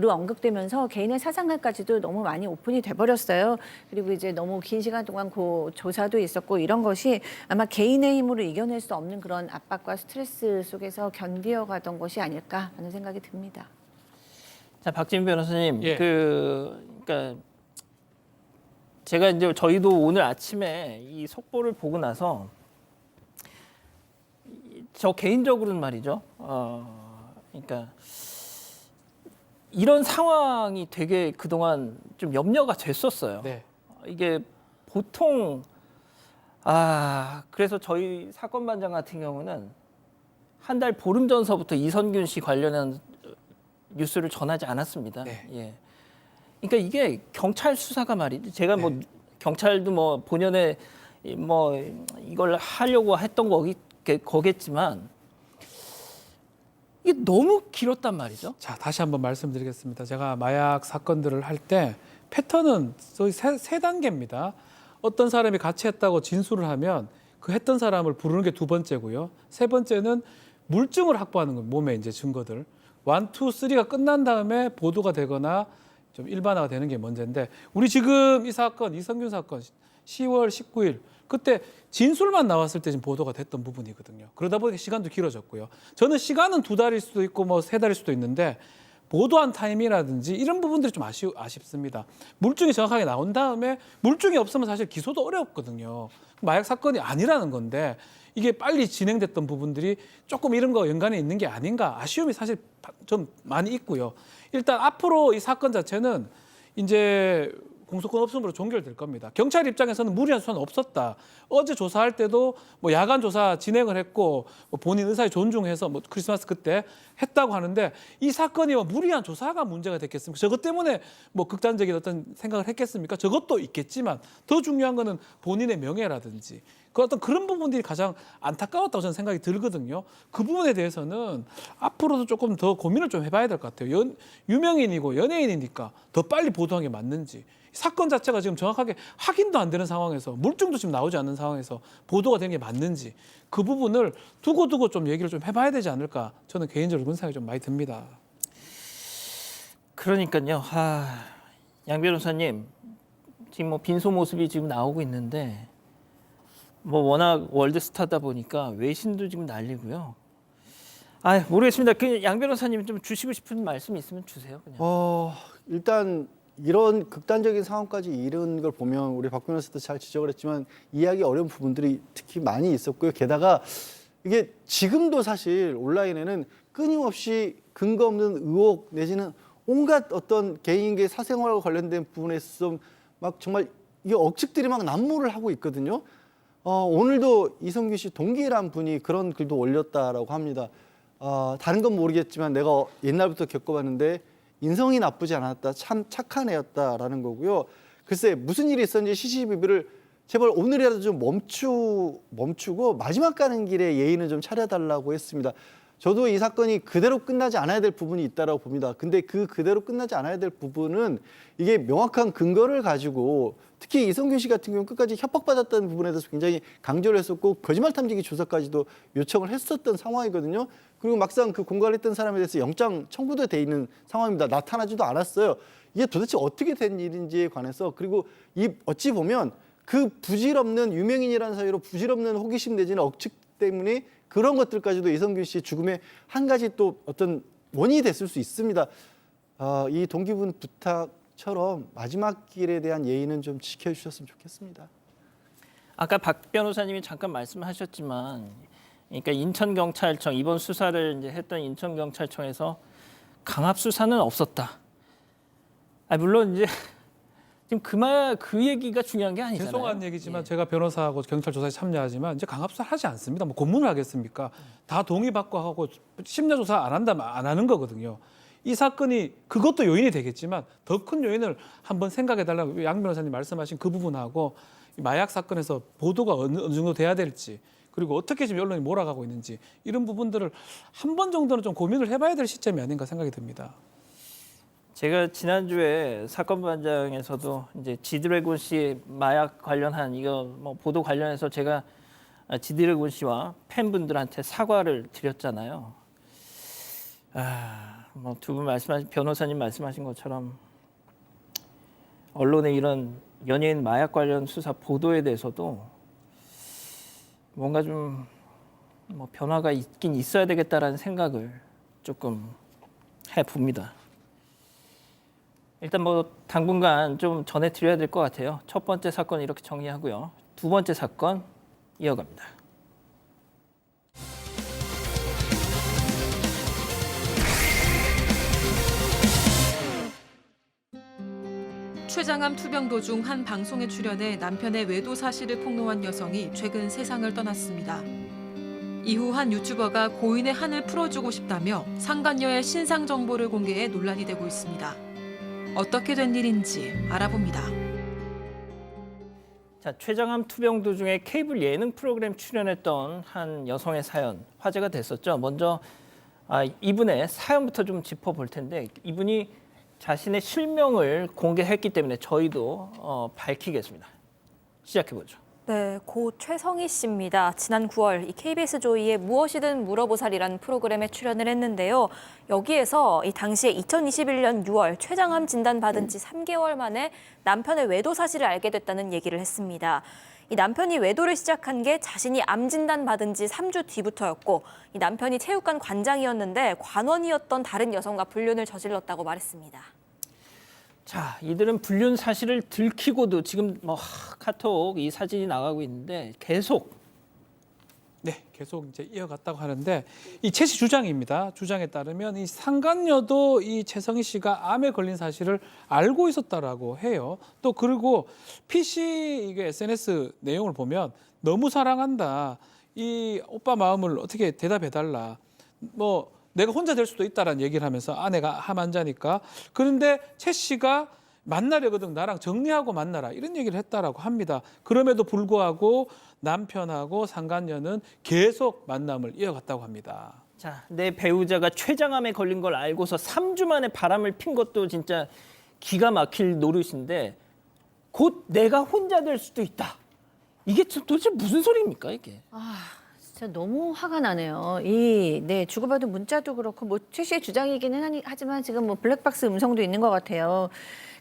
언급되면서 개인의 사생활까지도 너무 많이 오픈이 돼버렸어요. 그리고 이제 너무 긴 시간 동안 조사도 있었고 이런 것이 아마 개인의 힘으로 이겨낼 수 없는 그런 압박과 스트레스 속에서 견디어가던 것이 아닐까 하는 생각이 듭니다. 자, 박지민 변호사님, 예. 그러니까 제가 이제 저희도 오늘 아침에 이 속보를 보고 나서 저 개인적으로는 말이죠. 그러니까 이런 상황이 되게 그동안 좀 염려가 됐었어요. 네. 이게 보통 그래서 저희 사건반장 같은 경우는 한 달 보름 전서부터 이선균 씨 관련한 뉴스를 전하지 않았습니다. 네. 예. 그러니까 이게 경찰 수사가 말이죠. 제가 뭐 경찰도 뭐 본연의 뭐 이걸 하려고 했던 거겠지만 이게 너무 길었단 말이죠. 자, 다시 한번 말씀드리겠습니다. 제가 마약 사건들을 할 때 패턴은 거의 세 단계입니다. 어떤 사람이 같이 했다고 진술을 하면 그 했던 사람을 부르는 게 2번째고요. 3번째는 물증을 확보하는 거예요. 몸에 이제 증거들. 1, 2, 3가 끝난 다음에 보도가 되거나 좀 일반화가 되는 게 먼저인데 우리 지금 이 사건, 이성균 사건 10월 19일 그때 진술만 나왔을 때 지금 보도가 됐던 부분이거든요. 그러다 보니까 시간도 길어졌고요. 저는 시간은 2달일 수도 있고 뭐 3달일 수도 있는데 보도한 타이밍이라든지 이런 부분들이 좀 아쉽습니다. 물증이 정확하게 나온 다음에 물증이 없으면 사실 기소도 어렵거든요. 마약 사건이 아니라는 건데 이게 빨리 진행됐던 부분들이 조금 이런 거 연관이 있는 게 아닌가 아쉬움이 사실 좀 많이 있고요. 일단 앞으로 이 사건 자체는 이제 공소권 없음으로 종결될 겁니다. 경찰 입장에서는 무리한 수사는 없었다. 어제 조사할 때도 뭐 야간 조사 진행을 했고 뭐 본인 의사에 존중해서 뭐 크리스마스 그때 했다고 하는데 이 사건이 뭐 무리한 조사가 문제가 됐겠습니까? 저것 때문에 뭐 극단적인 어떤 생각을 했겠습니까? 저것도 있겠지만 더 중요한 거는 본인의 명예라든지 그 어떤 그런 부분들이 가장 안타까웠다고 저는 생각이 들거든요. 그 부분에 대해서는 앞으로도 조금 더 고민을 좀 해봐야 될 것 같아요. 유명인이고 연예인이니까 더 빨리 보도한 게 맞는지. 사건 자체가 지금 정확하게 확인도 안 되는 상황에서 물증도 지금 나오지 않는 상황에서 보도가 되는 게 맞는지 그 부분을 두고 좀 얘기를 좀 해봐야 되지 않을까 저는 개인적으로 그런 생각이 좀 많이 듭니다. 그러니까요. 양 변호사님 지금 뭐 빈소 모습이 지금 나오고 있는데 뭐 워낙 월드스타다 보니까 외신도 지금 난리고요. 모르겠습니다. 그 양 변호사님 좀 주시고 싶은 말씀 있으면 주세요. 그냥. 일단 이런 극단적인 상황까지 이른 걸 보면 우리 박 변호사도 잘 지적을 했지만 이해하기 어려운 부분들이 특히 많이 있었고요. 게다가 이게 지금도 사실 온라인에는 끊임없이 근거 없는 의혹 내지는 온갖 어떤 개인의 사생활과 관련된 부분에서 막 정말 이게 억측들이 막 난무를 하고 있거든요. 오늘도 이성균 씨 동기란 분이 그런 글도 올렸다라고 합니다. 다른 건 모르겠지만 내가 옛날부터 겪어봤는데 인성이 나쁘지 않았다. 참 착한 애였다라는 거고요. 글쎄 무슨 일이 있었는지 CCTV를 제발 오늘이라도 좀 멈추고 마지막 가는 길에 예의는 좀 차려달라고 했습니다. 저도 이 사건이 그대로 끝나지 않아야 될 부분이 있다고 봅니다. 근데 그대로 끝나지 않아야 될 부분은 이게 명확한 근거를 가지고 특히 이성균 씨 같은 경우는 끝까지 협박받았다는 부분에 대해서 굉장히 강조를 했었고 거짓말 탐지기 조사까지도 요청을 했었던 상황이거든요. 그리고 막상 그 공갈을 했던 사람에 대해서 영장 청구도 돼 있는 상황입니다. 나타나지도 않았어요. 이게 도대체 어떻게 된 일인지에 관해서 그리고 어찌 보면 그 부질없는 유명인이라는 사유로 부질없는 호기심 내지는 억측 때문에 그런 것들까지도 이성균 씨의 죽음의 한 가지 또 어떤 원인이 됐을 수 있습니다. 이 동기분 부탁처럼 마지막 길에 대한 예의는 좀 지켜주셨으면 좋겠습니다. 아까 박 변호사님이 잠깐 말씀하셨지만, 그러니까 인천경찰청 이번 수사를 이제 했던 인천경찰청에서 강압 수사는 없었다. 물론 이제 지금 그 얘기가 중요한 게 아니잖아요. 죄송한 얘기지만 예. 제가 변호사하고 경찰 조사에 참여하지만 이제 강압수사 하지 않습니다. 뭐 고문을 하겠습니까? 다 동의받고 하고 심야 조사 안 한다면 안 하는 거거든요. 이 사건이 그것도 요인이 되겠지만 더 큰 요인을 한번 생각해 달라고 양 변호사님 말씀하신 그 부분하고 이 마약 사건에서 보도가 어느 정도 돼야 될지 그리고 어떻게 지금 언론이 몰아가고 있는지 이런 부분들을 한 번 정도는 좀 고민을 해봐야 될 시점이 아닌가 생각이 듭니다. 제가 지난주에 사건 반장에서도 이제 지드래곤 씨 마약 관련한 이거 뭐 보도 관련해서 제가 지드래곤 씨와 팬분들한테 사과를 드렸잖아요. 뭐 두 분 말씀하신 변호사님 말씀하신 것처럼 언론의 이런 연예인 마약 관련 수사 보도에 대해서도 뭔가 좀 뭐 변화가 있긴 있어야 되겠다라는 생각을 조금 해봅니다. 일단 뭐 당분간 좀 전해드려야 될 것 같아요. 첫 번째 사건 이렇게 정리하고요. 두 번째 사건 이어갑니다. 최장암 투병 도중 한 방송에 출연해 남편의 외도 사실을 폭로한 여성이 최근 세상을 떠났습니다. 이후 한 유튜버가 고인의 한을 풀어주고 싶다며 상간녀의 신상 정보를 공개해 논란이 되고 있습니다. 어떻게 된 일인지 알아봅니다. 자, 최장암 투병 도중에 케이블 예능 프로그램 출연했던 한 여성의 사연 화제가 됐었죠. 먼저 이분의 사연부터 좀 짚어볼 텐데 이분이 자신의 실명을 공개했기 때문에 저희도 밝히겠습니다. 시작해보죠. 네, 고 최성희 씨입니다. 지난 9월 이 KBS 조이의 무엇이든 물어보살이라는 프로그램에 출연을 했는데요. 여기에서 이 당시에 2021년 6월 췌장암 진단 받은 지 3개월 만에 남편의 외도 사실을 알게 됐다는 얘기를 했습니다. 이 남편이 외도를 시작한 게 자신이 암 진단 받은 지 3주 뒤부터였고 이 남편이 체육관 관장이었는데 관원이었던 다른 여성과 불륜을 저질렀다고 말했습니다. 자, 이들은 불륜 사실을 들키고도 지금 뭐 카톡 이 사진이 나가고 있는데 계속 이제 이어갔다고 하는데 이 최 씨 주장입니다. 주장에 따르면 이 상간녀도 이 최성희 씨가 암에 걸린 사실을 알고 있었다라고 해요. 또 그리고 PC 이게 SNS 내용을 보면 너무 사랑한다. 이 오빠 마음을 어떻게 대답해달라. 뭐 내가 혼자 될 수도 있다라는 얘기를 하면서 아내가 암 환자니까. 그런데 최 씨가 만나려거든 나랑 정리하고 만나라 이런 얘기를 했다라고 합니다. 그럼에도 불구하고 남편하고 상간녀는 계속 만남을 이어갔다고 합니다. 자, 내 배우자가 췌장암에 걸린 걸 알고서 3주 만에 바람을 핀 것도 진짜 기가 막힐 노릇인데 곧 내가 혼자 될 수도 있다. 이게 도대체 무슨 소리입니까 이게? 진짜 너무 화가 나네요. 주고받은 문자도 그렇고 뭐 최 씨의 주장이기는 하지만 지금 뭐 블랙박스 음성도 있는 것 같아요.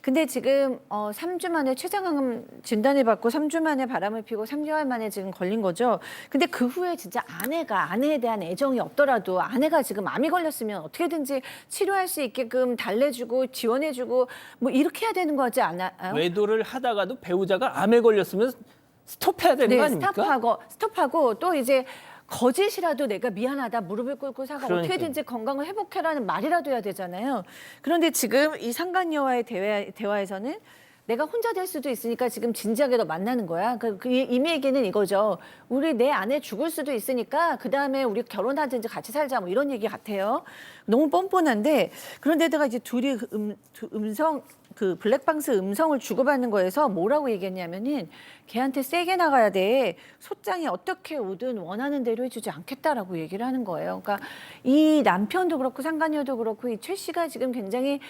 근데 지금 3주 만에 췌장암 진단을 받고 3주 만에 바람을 피고 3개월 만에 지금 걸린 거죠. 근데 그 후에 진짜 아내에 대한 애정이 없더라도 아내가 지금 암이 걸렸으면 어떻게든지 치료할 수 있게끔 달래주고 지원해주고 뭐 이렇게 해야 되는 거지 않아요? 외도를 하다가도 배우자가 암에 걸렸으면 스톱해야 되는 거 아닙니까? 스톱하고 또 이제 거짓이라도 내가 미안하다 무릎을 꿇고 사과 어떻게든지 건강을 회복해라는 말이라도 해야 되잖아요. 그런데 지금 이 상간녀와의 대화에서는 내가 혼자 될 수도 있으니까 지금 진지하게 너 만나는 거야. 이미 얘기는 이거죠. 내 아내 죽을 수도 있으니까 그다음에 우리 결혼하든지 같이 살자 뭐 이런 얘기 같아요. 너무 뻔뻔한데 그런데다가 이제 둘이 음성 블랙박스 음성을 주고받는 거에서 뭐라고 얘기했냐면은 걔한테 세게 나가야 돼. 소장이 어떻게 오든 원하는 대로 해주지 않겠다라고 얘기를 하는 거예요. 그러니까 이 남편도 그렇고 상간녀도 그렇고 이 최 씨가 지금 굉장히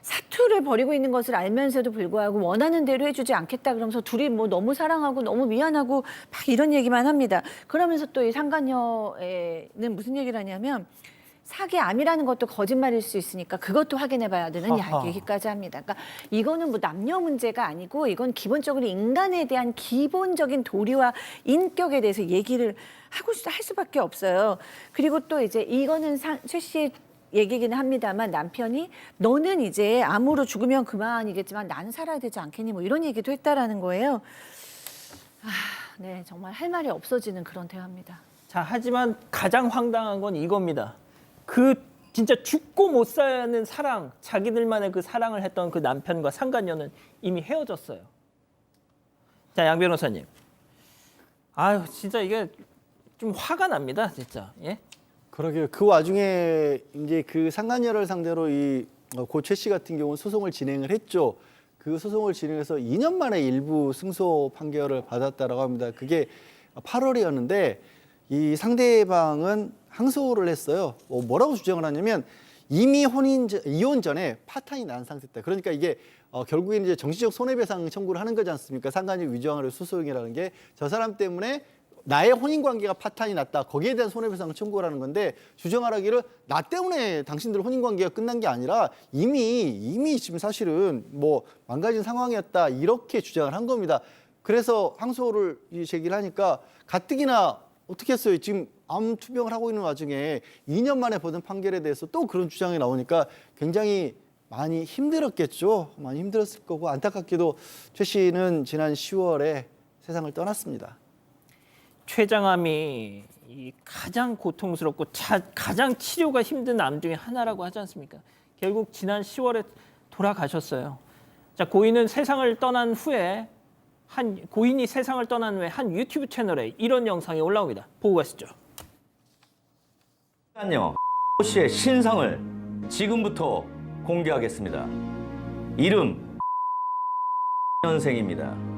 사투를 벌이고 있는 것을 알면서도 불구하고 원하는 대로 해주지 않겠다 그러면서 둘이 뭐 너무 사랑하고 너무 미안하고 막 이런 얘기만 합니다. 그러면서 또 이 상간녀는 무슨 얘기를 하냐면 사기 암이라는 것도 거짓말일 수 있으니까 그것도 확인해봐야 되는 얘기까지 합니다. 그러니까 이거는 뭐 남녀 문제가 아니고 이건 기본적으로 인간에 대한 기본적인 도리와 인격에 대해서 얘기를 할 수밖에 없어요. 그리고 또 이제 이거는 최 씨의 얘기기는 합니다만 남편이 너는 이제 암으로 죽으면 그만이겠지만 나는 살아야 되지 않겠니? 뭐 이런 얘기도 했다라는 거예요. 네, 정말 할 말이 없어지는 그런 대화입니다. 자, 하지만 가장 황당한 건 이겁니다. 그 진짜 죽고 못 사는 사랑, 자기들만의 그 사랑을 했던 그 남편과 상간녀는 이미 헤어졌어요. 자, 양 변호사님. 아유, 진짜 이게 좀 화가 납니다, 진짜. 예? 그러게요. 그 와중에 이제 그 상간녀를 상대로 이 고 최 씨 같은 경우는 소송을 진행을 했죠. 그 소송을 진행해서 2년 만에 일부 승소 판결을 받았다라고 합니다. 그게 8월이었는데 이 상대방은 항소를 했어요. 뭐라고 주장을 하냐면 이미 이혼 전에 파탄이 난 상태다. 그러니까 이게 결국엔 이제 정신적 손해배상 청구를 하는 거지 않습니까? 상간녀 위조항으로 수소용이라는 게 저 사람 때문에 나의 혼인 관계가 파탄이 났다. 거기에 대한 손해배상 청구라는 건데 주장하라기를 나 때문에 당신들 혼인 관계가 끝난 게 아니라 이미 지금 사실은 뭐 망가진 상황이었다. 이렇게 주장을 한 겁니다. 그래서 항소를 제기를 하니까 가뜩이나 어떻게 했어요? 지금 암 투병을 하고 있는 와중에 2년 만에 받은 판결에 대해서 또 그런 주장이 나오니까 굉장히 많이 힘들었겠죠. 많이 힘들었을 거고 안타깝게도 최 씨는 지난 10월에 세상을 떠났습니다. 췌장암이 이 가장 고통스럽고 가장 치료가 힘든 암 중에 하나라고 하지 않습니까? 결국 지난 10월에 돌아가셨어요. 자, 고인이 세상을 떠난 후에 한 유튜브 채널에 이런 영상이 올라옵니다. 보고 가시죠. 잠깐요. 씨의 신상을 지금부터 공개하겠습니다. 이름 년생입니다.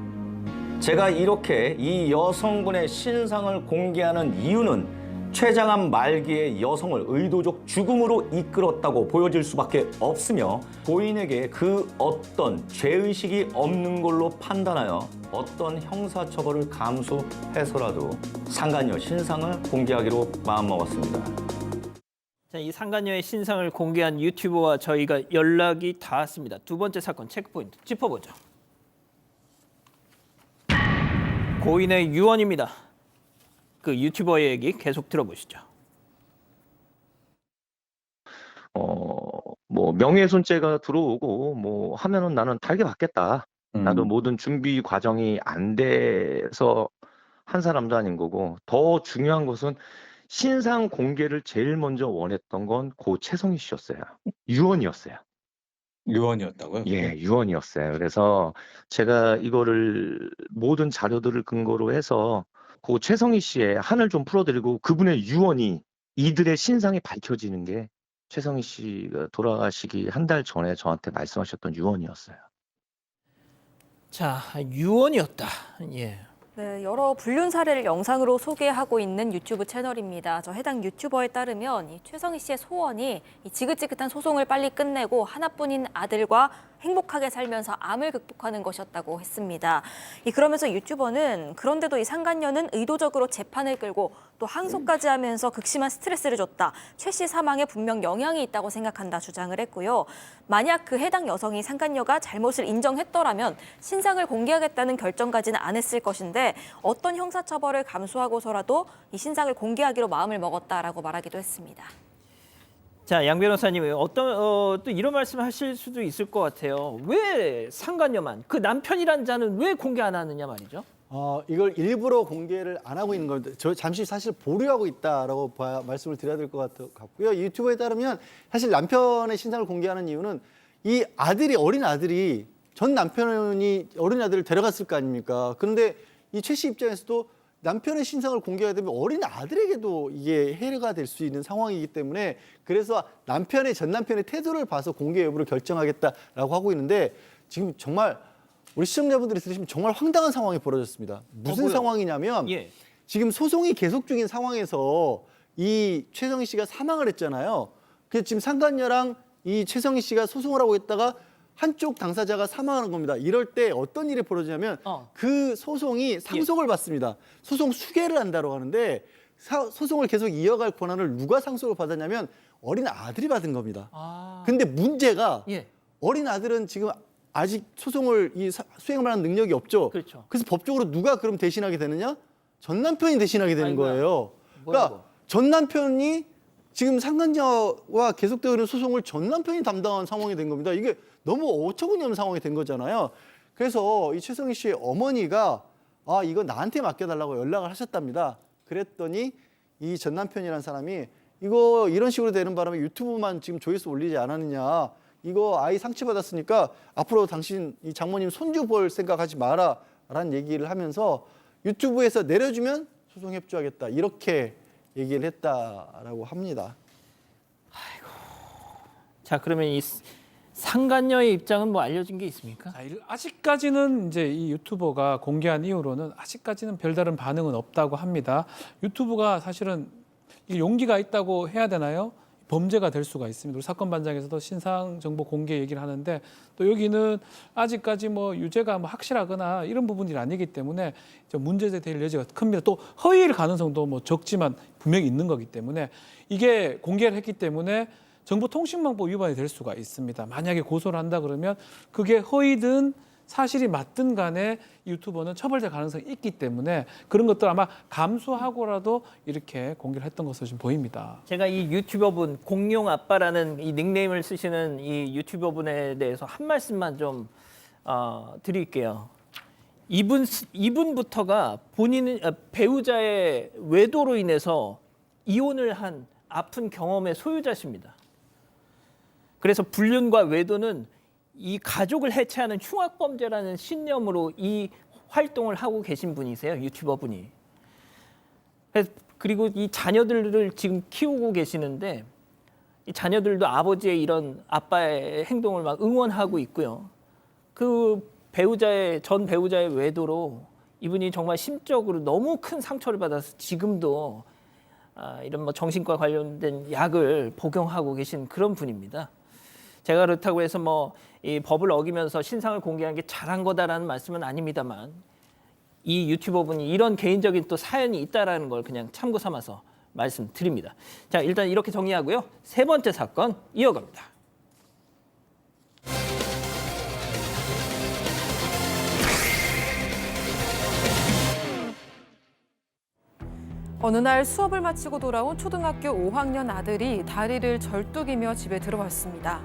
제가 이렇게 이 여성분의 신상을 공개하는 이유는 췌장암 말기의 여성을 의도적 죽음으로 이끌었다고 보여질 수밖에 없으며 고인에게 그 어떤 죄의식이 없는 걸로 판단하여 어떤 형사처벌을 감수해서라도 상간녀 신상을 공개하기로 마음먹었습니다. 자, 이 상간녀의 신상을 공개한 유튜버와 저희가 연락이 닿았습니다. 두 번째 사건 체크포인트 짚어보죠. 고인의 유언입니다. 그 유튜버의 얘기 계속 들어보시죠. 뭐 명예훼손죄가 들어오고 뭐 하면은 나는 달게 받겠다. 나도 모든 준비 과정이 안 돼서 한 사람도 아닌 거고 더 중요한 것은 신상 공개를 제일 먼저 원했던 건 고 최성희 씨였어요. 유언이었어요. 유언이었다고요? 예, 유언이었어요. 그래서 제가 이거를 모든 자료들을 근거로 해서 고 최성희 씨의 한을 좀 풀어드리고 그분의 유언이 이들의 신상이 밝혀지는 게 최성희 씨가 돌아가시기 한 달 전에 저한테 말씀하셨던 유언이었어요. 자, 유언이었다. 예. 네, 여러 불륜 사례를 영상으로 소개하고 있는 유튜브 채널입니다. 저 해당 유튜버에 따르면 이 최성희 씨의 소원이 이 지긋지긋한 소송을 빨리 끝내고 하나뿐인 아들과 행복하게 살면서 암을 극복하는 것이었다고 했습니다. 그러면서 유튜버는 그런데도 이 상간녀는 의도적으로 재판을 끌고 또 항소까지 하면서 극심한 스트레스를 줬다. 최 씨 사망에 분명 영향이 있다고 생각한다 주장을 했고요. 만약 그 해당 여성이 상간녀가 잘못을 인정했더라면 신상을 공개하겠다는 결정까지는 안 했을 것인데 어떤 형사처벌을 감수하고서라도 이 신상을 공개하기로 마음을 먹었다라고 말하기도 했습니다. 자, 양 변호사님 또 이런 말씀하실 수도 있을 것 같아요. 왜 상간녀만 그 남편이란 자는 왜 공개 안 하느냐 말이죠. 이걸 일부러 공개를 안 하고 있는 건데 저 잠시 사실 보류하고 있다라고 말씀을 드려야 될 것 같고요. 유튜브에 따르면 사실 남편의 신상을 공개하는 이유는 이 아들이 어린 아들이 전 남편이 어린 아들을 데려갔을 거 아닙니까? 그런데 이 최 씨 입장에서도 남편의 신상을 공개하게 되면 어린 아들에게도 이게 해가 될 수 있는 상황이기 때문에 그래서 전 남편의 태도를 봐서 공개 여부를 결정하겠다라고 하고 있는데 지금 정말 우리 시청자분들이 들으시면 정말 황당한 상황이 벌어졌습니다. 무슨 상황이냐면 지금 소송이 계속 중인 상황에서 이 최성희 씨가 사망을 했잖아요. 그래서 지금 상간녀랑 이 최성희 씨가 소송을 하고 있다가 한쪽 당사자가 사망하는 겁니다. 이럴 때 어떤 일이 벌어지냐면 그 소송이 상속을 받습니다. 소송 수개를 한다고 하는데 소송을 계속 이어갈 권한을 누가 상속을 받았냐면 어린 아들이 받은 겁니다. 근데 문제가 어린 아들은 지금 아직 소송을 수행을 하는 능력이 없죠. 그렇죠. 그래서 법적으로 누가 그럼 대신하게 되느냐? 전 남편이 대신하게 되는 거예요. 그러니까 전 남편이 지금 상간녀와 계속되고 있는 소송을 전 남편이 담당한 상황이 된 겁니다. 이게 너무 어처구니없는 상황이 된 거잖아요. 그래서 이 최성희 씨의 어머니가 이거 나한테 맡겨달라고 연락을 하셨답니다. 그랬더니 이 전 남편이라는 사람이 이거 이런 식으로 되는 바람에 유튜브만 지금 조회수 올리지 않았느냐. 이거 아이 상처받았으니까 앞으로 당신 이 장모님 손주 볼 생각하지 마라 라는 얘기를 하면서 유튜브에서 내려주면 소송 협조하겠다. 이렇게 얘기를 했다라고 합니다. 자, 그러면 이 상간녀의 입장은 뭐 알려진 게 있습니까? 자, 아직까지는 이제 이 유튜버가 공개한 이후로는 아직까지는 별다른 반응은 없다고 합니다. 유튜브가 사실은 이 용기가 있다고 해야 되나요? 범죄가 될 수가 있습니다. 우리 사건 반장에서도 신상 정보 공개 얘기를 하는데 또 여기는 아직까지 뭐 유죄가 뭐 확실하거나 이런 부분이 아니기 때문에 문제가 될 여지가 큽니다. 또 허위일 가능성도 뭐 적지만 분명히 있는 거기 때문에 이게 공개를 했기 때문에 정보통신망법 위반이 될 수가 있습니다. 만약에 고소를 한다 그러면 그게 허위든 사실이 맞든 간에 유튜버는 처벌될 가능성이 있기 때문에 그런 것들 아마 감수하고라도 이렇게 공개를 했던 것으로 좀 보입니다. 제가 이 유튜버분 공룡 아빠라는 이 닉네임을 쓰시는 이 유튜버분에 대해서 한 말씀만 좀 드릴게요. 이분부터가 본인 배우자의 외도로 인해서 이혼을 한 아픈 경험의 소유자십니다. 그래서 불륜과 외도는 이 가족을 해체하는 흉악범죄라는 신념으로 이 활동을 하고 계신 분이세요, 유튜버 분이. 그리고 이 자녀들을 지금 키우고 계시는데 이 자녀들도 아버지의 이런 아빠의 행동을 막 응원하고 있고요. 그 전 배우자의 외도로 이분이 정말 심적으로 너무 큰 상처를 받아서 지금도 이런 뭐 정신과 관련된 약을 복용하고 계신 그런 분입니다. 제가 그렇다고 해서 뭐 이 법을 어기면서 신상을 공개한 게 잘한 거다라는 말씀은 아닙니다만 이 유튜버분이 이런 개인적인 또 사연이 있다라는 걸 그냥 참고 삼아서 말씀드립니다. 자, 일단 이렇게 정리하고요. 세 번째 사건 이어갑니다. 어느 날 수업을 마치고 돌아온 초등학교 5학년 아들이 다리를 절뚝이며 집에 들어왔습니다.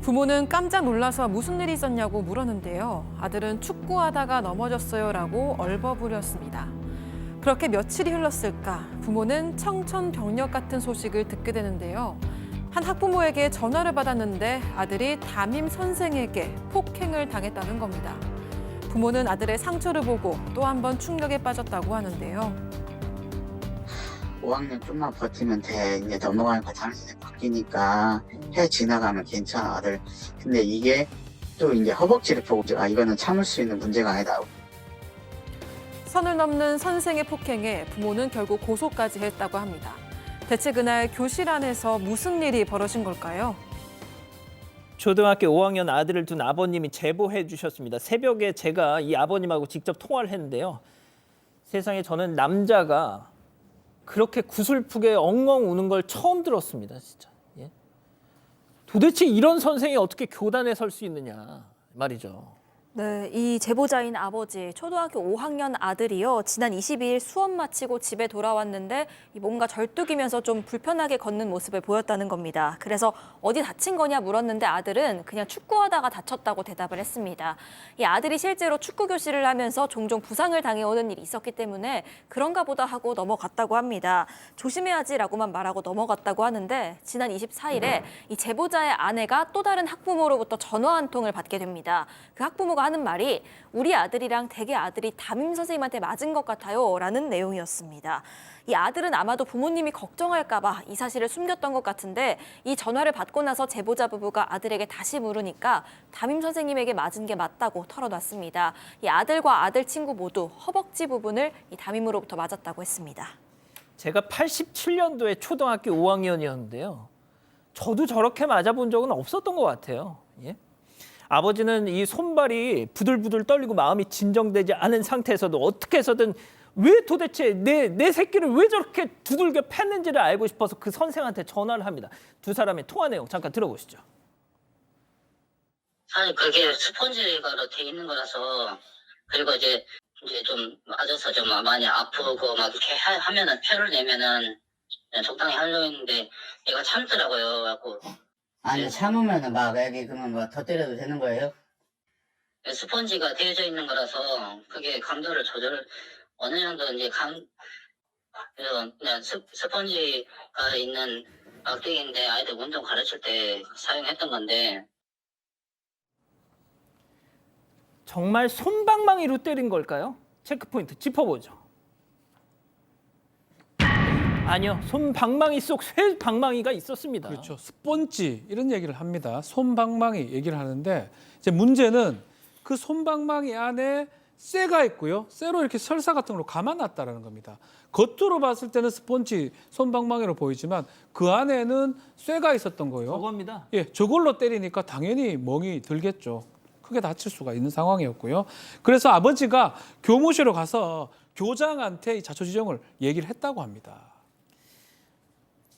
부모는 깜짝 놀라서 무슨 일이 있었냐고 물었는데요. 아들은 축구하다가 넘어졌어요라고 얼버무렸습니다. 그렇게 며칠이 흘렀을까 부모는 청천벽력 같은 소식을 듣게 되는데요. 한 학부모에게 전화를 받았는데 아들이 담임 선생에게 폭행을 당했다는 겁니다. 부모는 아들의 상처를 보고 또 한 번 충격에 빠졌다고 하는데요. 5학년 좀만 버티면 돼. 이제 넘어가니까 장난이 바뀌니까 해 지나가면 괜찮아, 아들. 근데 이게 또 이제 허벅지를 보고 이거는 참을 수 있는 문제가 아니다. 선을 넘는 선생의 폭행에 부모는 결국 고소까지 했다고 합니다. 대체 그날 교실 안에서 무슨 일이 벌어진 걸까요? 초등학교 5학년 아들을 둔 아버님이 제보해 주셨습니다. 새벽에 제가 이 아버님하고 직접 통화를 했는데요. 세상에 저는 남자가 그렇게 구슬프게 엉엉 우는 걸 처음 들었습니다. 진짜. 예? 도대체 이런 선생이 어떻게 교단에 설 수 있느냐 말이죠. 네, 이 제보자인 아버지, 초등학교 5학년 아들이요. 지난 22일 수업 마치고 집에 돌아왔는데 뭔가 절뚝이면서 좀 불편하게 걷는 모습을 보였다는 겁니다. 그래서 어디 다친 거냐 물었는데 아들은 그냥 축구하다가 다쳤다고 대답을 했습니다. 이 아들이 실제로 축구 교실을 하면서 종종 부상을 당해오는 일이 있었기 때문에 그런가 보다 하고 넘어갔다고 합니다. 조심해야지라고만 말하고 넘어갔다고 하는데 지난 24일에 이 제보자의 아내가 또 다른 학부모로부터 전화 한 통을 받게 됩니다. 그 학부모가 하는 말이 우리 아들이랑 대개 아들이 담임 선생님한테 맞은 것 같아요 라는 내용이었습니다. 이 아들은 아마도 부모님이 걱정할까 봐 이 사실을 숨겼던 것 같은데 이 전화를 받고 나서 제보자 부부가 아들에게 다시 물으니까 담임 선생님에게 맞은 게 맞다고 털어놨습니다. 이 아들과 아들 친구 모두 허벅지 부분을 이 담임으로부터 맞았다고 했습니다. 제가 87년도에 초등학교 5학년이었는데요. 저도 저렇게 맞아본 적은 없었던 것 같아요. 예? 아버지는 이 손발이 부들부들 떨리고 마음이 진정되지 않은 상태에서도 어떻게 해서든 왜 도대체 내 새끼를 왜 저렇게 두들겨 팼는지를 알고 싶어서 그 선생한테 전화를 합니다. 두 사람의 통화 내용 잠깐 들어보시죠. 사실 그게 스펀지가로 돼 있는 거라서 그리고 이제 좀 맞아서 좀 많이 아프고 막 이렇게 하면은 폐를 내면은 적당히 하려고 했는데 얘가 참더라고요. 갖고 아니 참으면은 막 애기 그러면 뭐 더 때려도 되는 거예요? 스펀지가 되어져 있는 거라서 그게 강도를 조절 어느 정도 이제 그래서 그냥 스펀지가 있는 막대기인데 아이들 운동 가르칠 때 사용했던 건데 정말 솜방망이로 때린 걸까요? 체크포인트 짚어보죠. 아니요, 솜방망이 속 쇠방망이가 있었습니다. 그렇죠. 스펀지 이런 얘기를 합니다. 솜방망이 얘기를 하는데 이제 문제는 그 솜방망이 안에 쇠가 있고요. 쇠로 이렇게 설사 같은 걸로 감아놨다라는 겁니다. 겉으로 봤을 때는 스펀지 솜방망이로 보이지만 그 안에는 쇠가 있었던 거예요. 저겁니다. 예, 저걸로 때리니까 당연히 멍이 들겠죠. 크게 다칠 수가 있는 상황이었고요. 그래서 아버지가 교무실로 가서 교장한테 이 자초지종을 얘기를 했다고 합니다.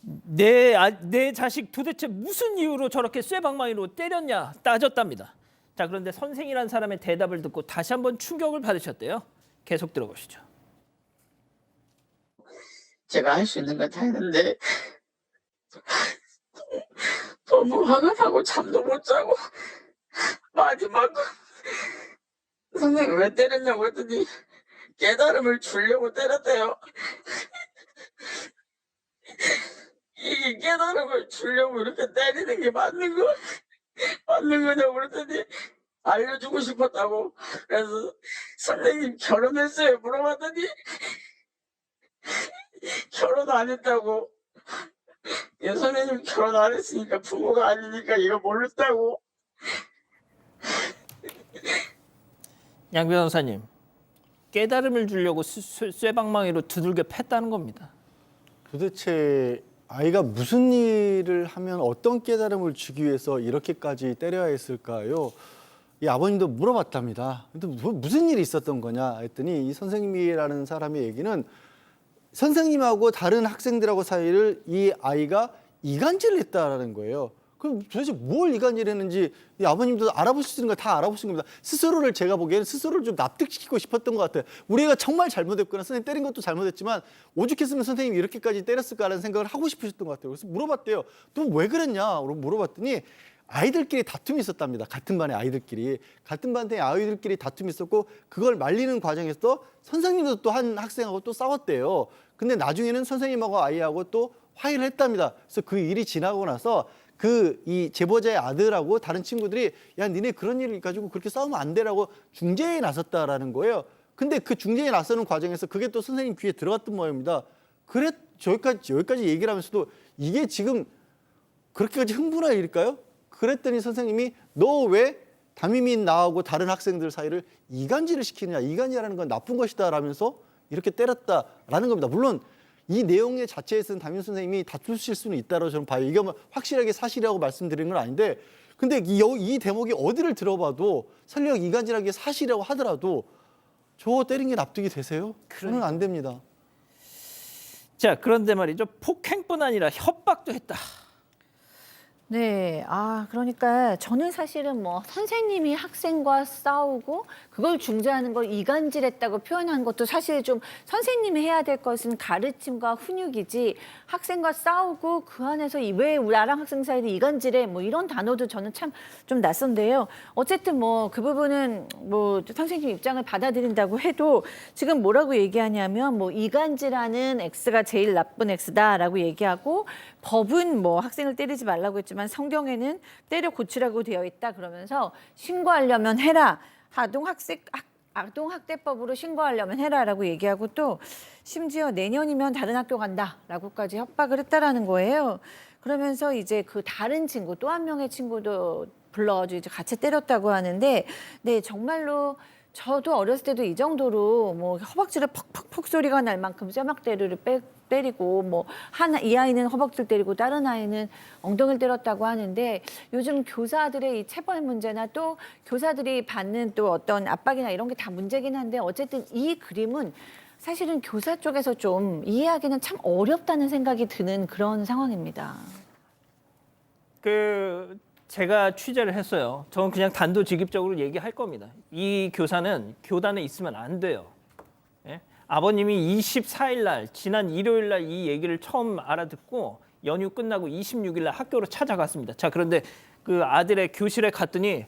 내 자식 도대체 무슨 이유로 저렇게 쇠방망이로 때렸냐 따졌답니다. 자, 그런데 선생이라는 사람의 대답을 듣고 다시 한번 충격을 받으셨대요. 계속 들어보시죠. 제가 할 수 있는 건 다 했는데 너무 화가 나고 잠도 못 자고 마지막 선생님 왜 때렸냐고 했더니 깨달음을 주려고 때렸대요. 이 깨달음을 주려고 이렇게 때리는 게 맞는 거냐고 그랬더니 알려주고 싶었다고. 그래서 선생님 결혼했어요 물어봤더니 결혼 안 했다고. 예, 선생님 결혼 안 했으니까 부모가 아니니까 이거 모른다고. 양 변호사님, 깨달음을 주려고 쇠방망이로 두들겨 팼다는 겁니다. 도대체 아이가 무슨 일을 하면 어떤 깨달음을 주기 위해서 이렇게까지 때려야 했을까요? 이 아버님도 물어봤답니다. 근데 무슨 일이 있었던 거냐 했더니 이 선생님이라는 사람의 얘기는 선생님하고 다른 학생들하고 사이를 이 아이가 이간질을 했다라는 거예요. 그럼 도대체 뭘 이간질을 했는지 이 아버님도 알아보실 수 있는 걸 다 알아보신 겁니다. 스스로를 제가 보기에는 스스로를 좀 납득시키고 싶었던 것 같아요. 우리 애가 정말 잘못했구나. 선생님 때린 것도 잘못했지만 오죽했으면 선생님이 이렇게까지 때렸을까라는 생각을 하고 싶으셨던 것 같아요. 그래서 물어봤대요. 너 왜 그랬냐? 물어봤더니 아이들끼리 다툼이 있었답니다. 같은 반의 아이들끼리. 같은 반의 아이들끼리 다툼이 있었고 그걸 말리는 과정에서 선생님도 또 한 학생하고 또 싸웠대요. 근데 나중에는 선생님하고 아이하고 또 화해를 했답니다. 그래서 그 일이 지나고 나서 이 제보자의 아들하고 다른 친구들이 야 니네 그런 일 가지고 그렇게 싸우면 안 되라고 중재에 나섰다라는 거예요. 근데 그 중재에 나서는 과정에서 그게 또 선생님 귀에 들어갔던 모양입니다. 그래 여기까지 얘기를 하면서도 이게 지금 그렇게까지 흥분할 일일까요? 그랬더니 선생님이 너 왜 담임인 나하고 다른 학생들 사이를 이간질을 시키느냐. 이간질하는 건 나쁜 것이다 라면서 이렇게 때렸다라는 겁니다. 물론 이 내용의 자체에서는 담임 선생님이 다투실 수는 있다고 저는 봐요. 이게 뭐 확실하게 사실이라고 말씀드리는 건 아닌데 근데 이 대목이 어디를 들어봐도 설령 이간질한 게 사실이라고 하더라도 저 때린 게 납득이 되세요? 저는 안 됩니다. 자, 그런데 말이죠. 폭행뿐 아니라 협박도 했다. 네, 그러니까 저는 사실은 뭐 선생님이 학생과 싸우고 그걸 중재하는 걸 이간질했다고 표현한 것도 사실 좀 선생님이 해야 될 것은 가르침과 훈육이지 학생과 싸우고 그 안에서 왜 나랑 학생 사이를 이간질해 뭐 이런 단어도 저는 참 좀 낯선데요. 어쨌든 뭐 그 부분은 뭐 선생님 입장을 받아들인다고 해도 지금 뭐라고 얘기하냐면 뭐 이간질하는 X가 제일 나쁜 X다라고 얘기하고 법은 뭐 학생을 때리지 말라고 했지만 성경에는 때려 고치라고 되어 있다 그러면서 신고하려면 해라. 아동학대법으로 신고하려면 해라라고 얘기하고 또 심지어 내년이면 다른 학교 간다라고까지 협박을 했다라는 거예요. 그러면서 이제 그 다른 친구 또 한 명의 친구도 불러가지고 이제 같이 때렸다고 하는데 네 정말로 저도 어렸을 때도 이 정도로 뭐 허벅지를 퍽퍽퍽 소리가 날 만큼 쇠막대를 때리고 뭐 이 아이는 허벅지를 때리고 다른 아이는 엉덩이를 때렸다고 하는데 요즘 교사들의 이 체벌 문제나 또 교사들이 받는 또 어떤 압박이나 이런 게 다 문제긴 한데 어쨌든 이 그림은 사실은 교사 쪽에서 좀 이해하기는 참 어렵다는 생각이 드는 그런 상황입니다. 제가 취재를 했어요. 저는 그냥 단도직입적으로 얘기할 겁니다. 이 교사는 교단에 있으면 안 돼요. 예? 아버님이 24일 날 지난 일요일 날 이 얘기를 처음 알아듣고 연휴 끝나고 26일 날 학교로 찾아갔습니다. 자, 그런데 그 아들의 교실에 갔더니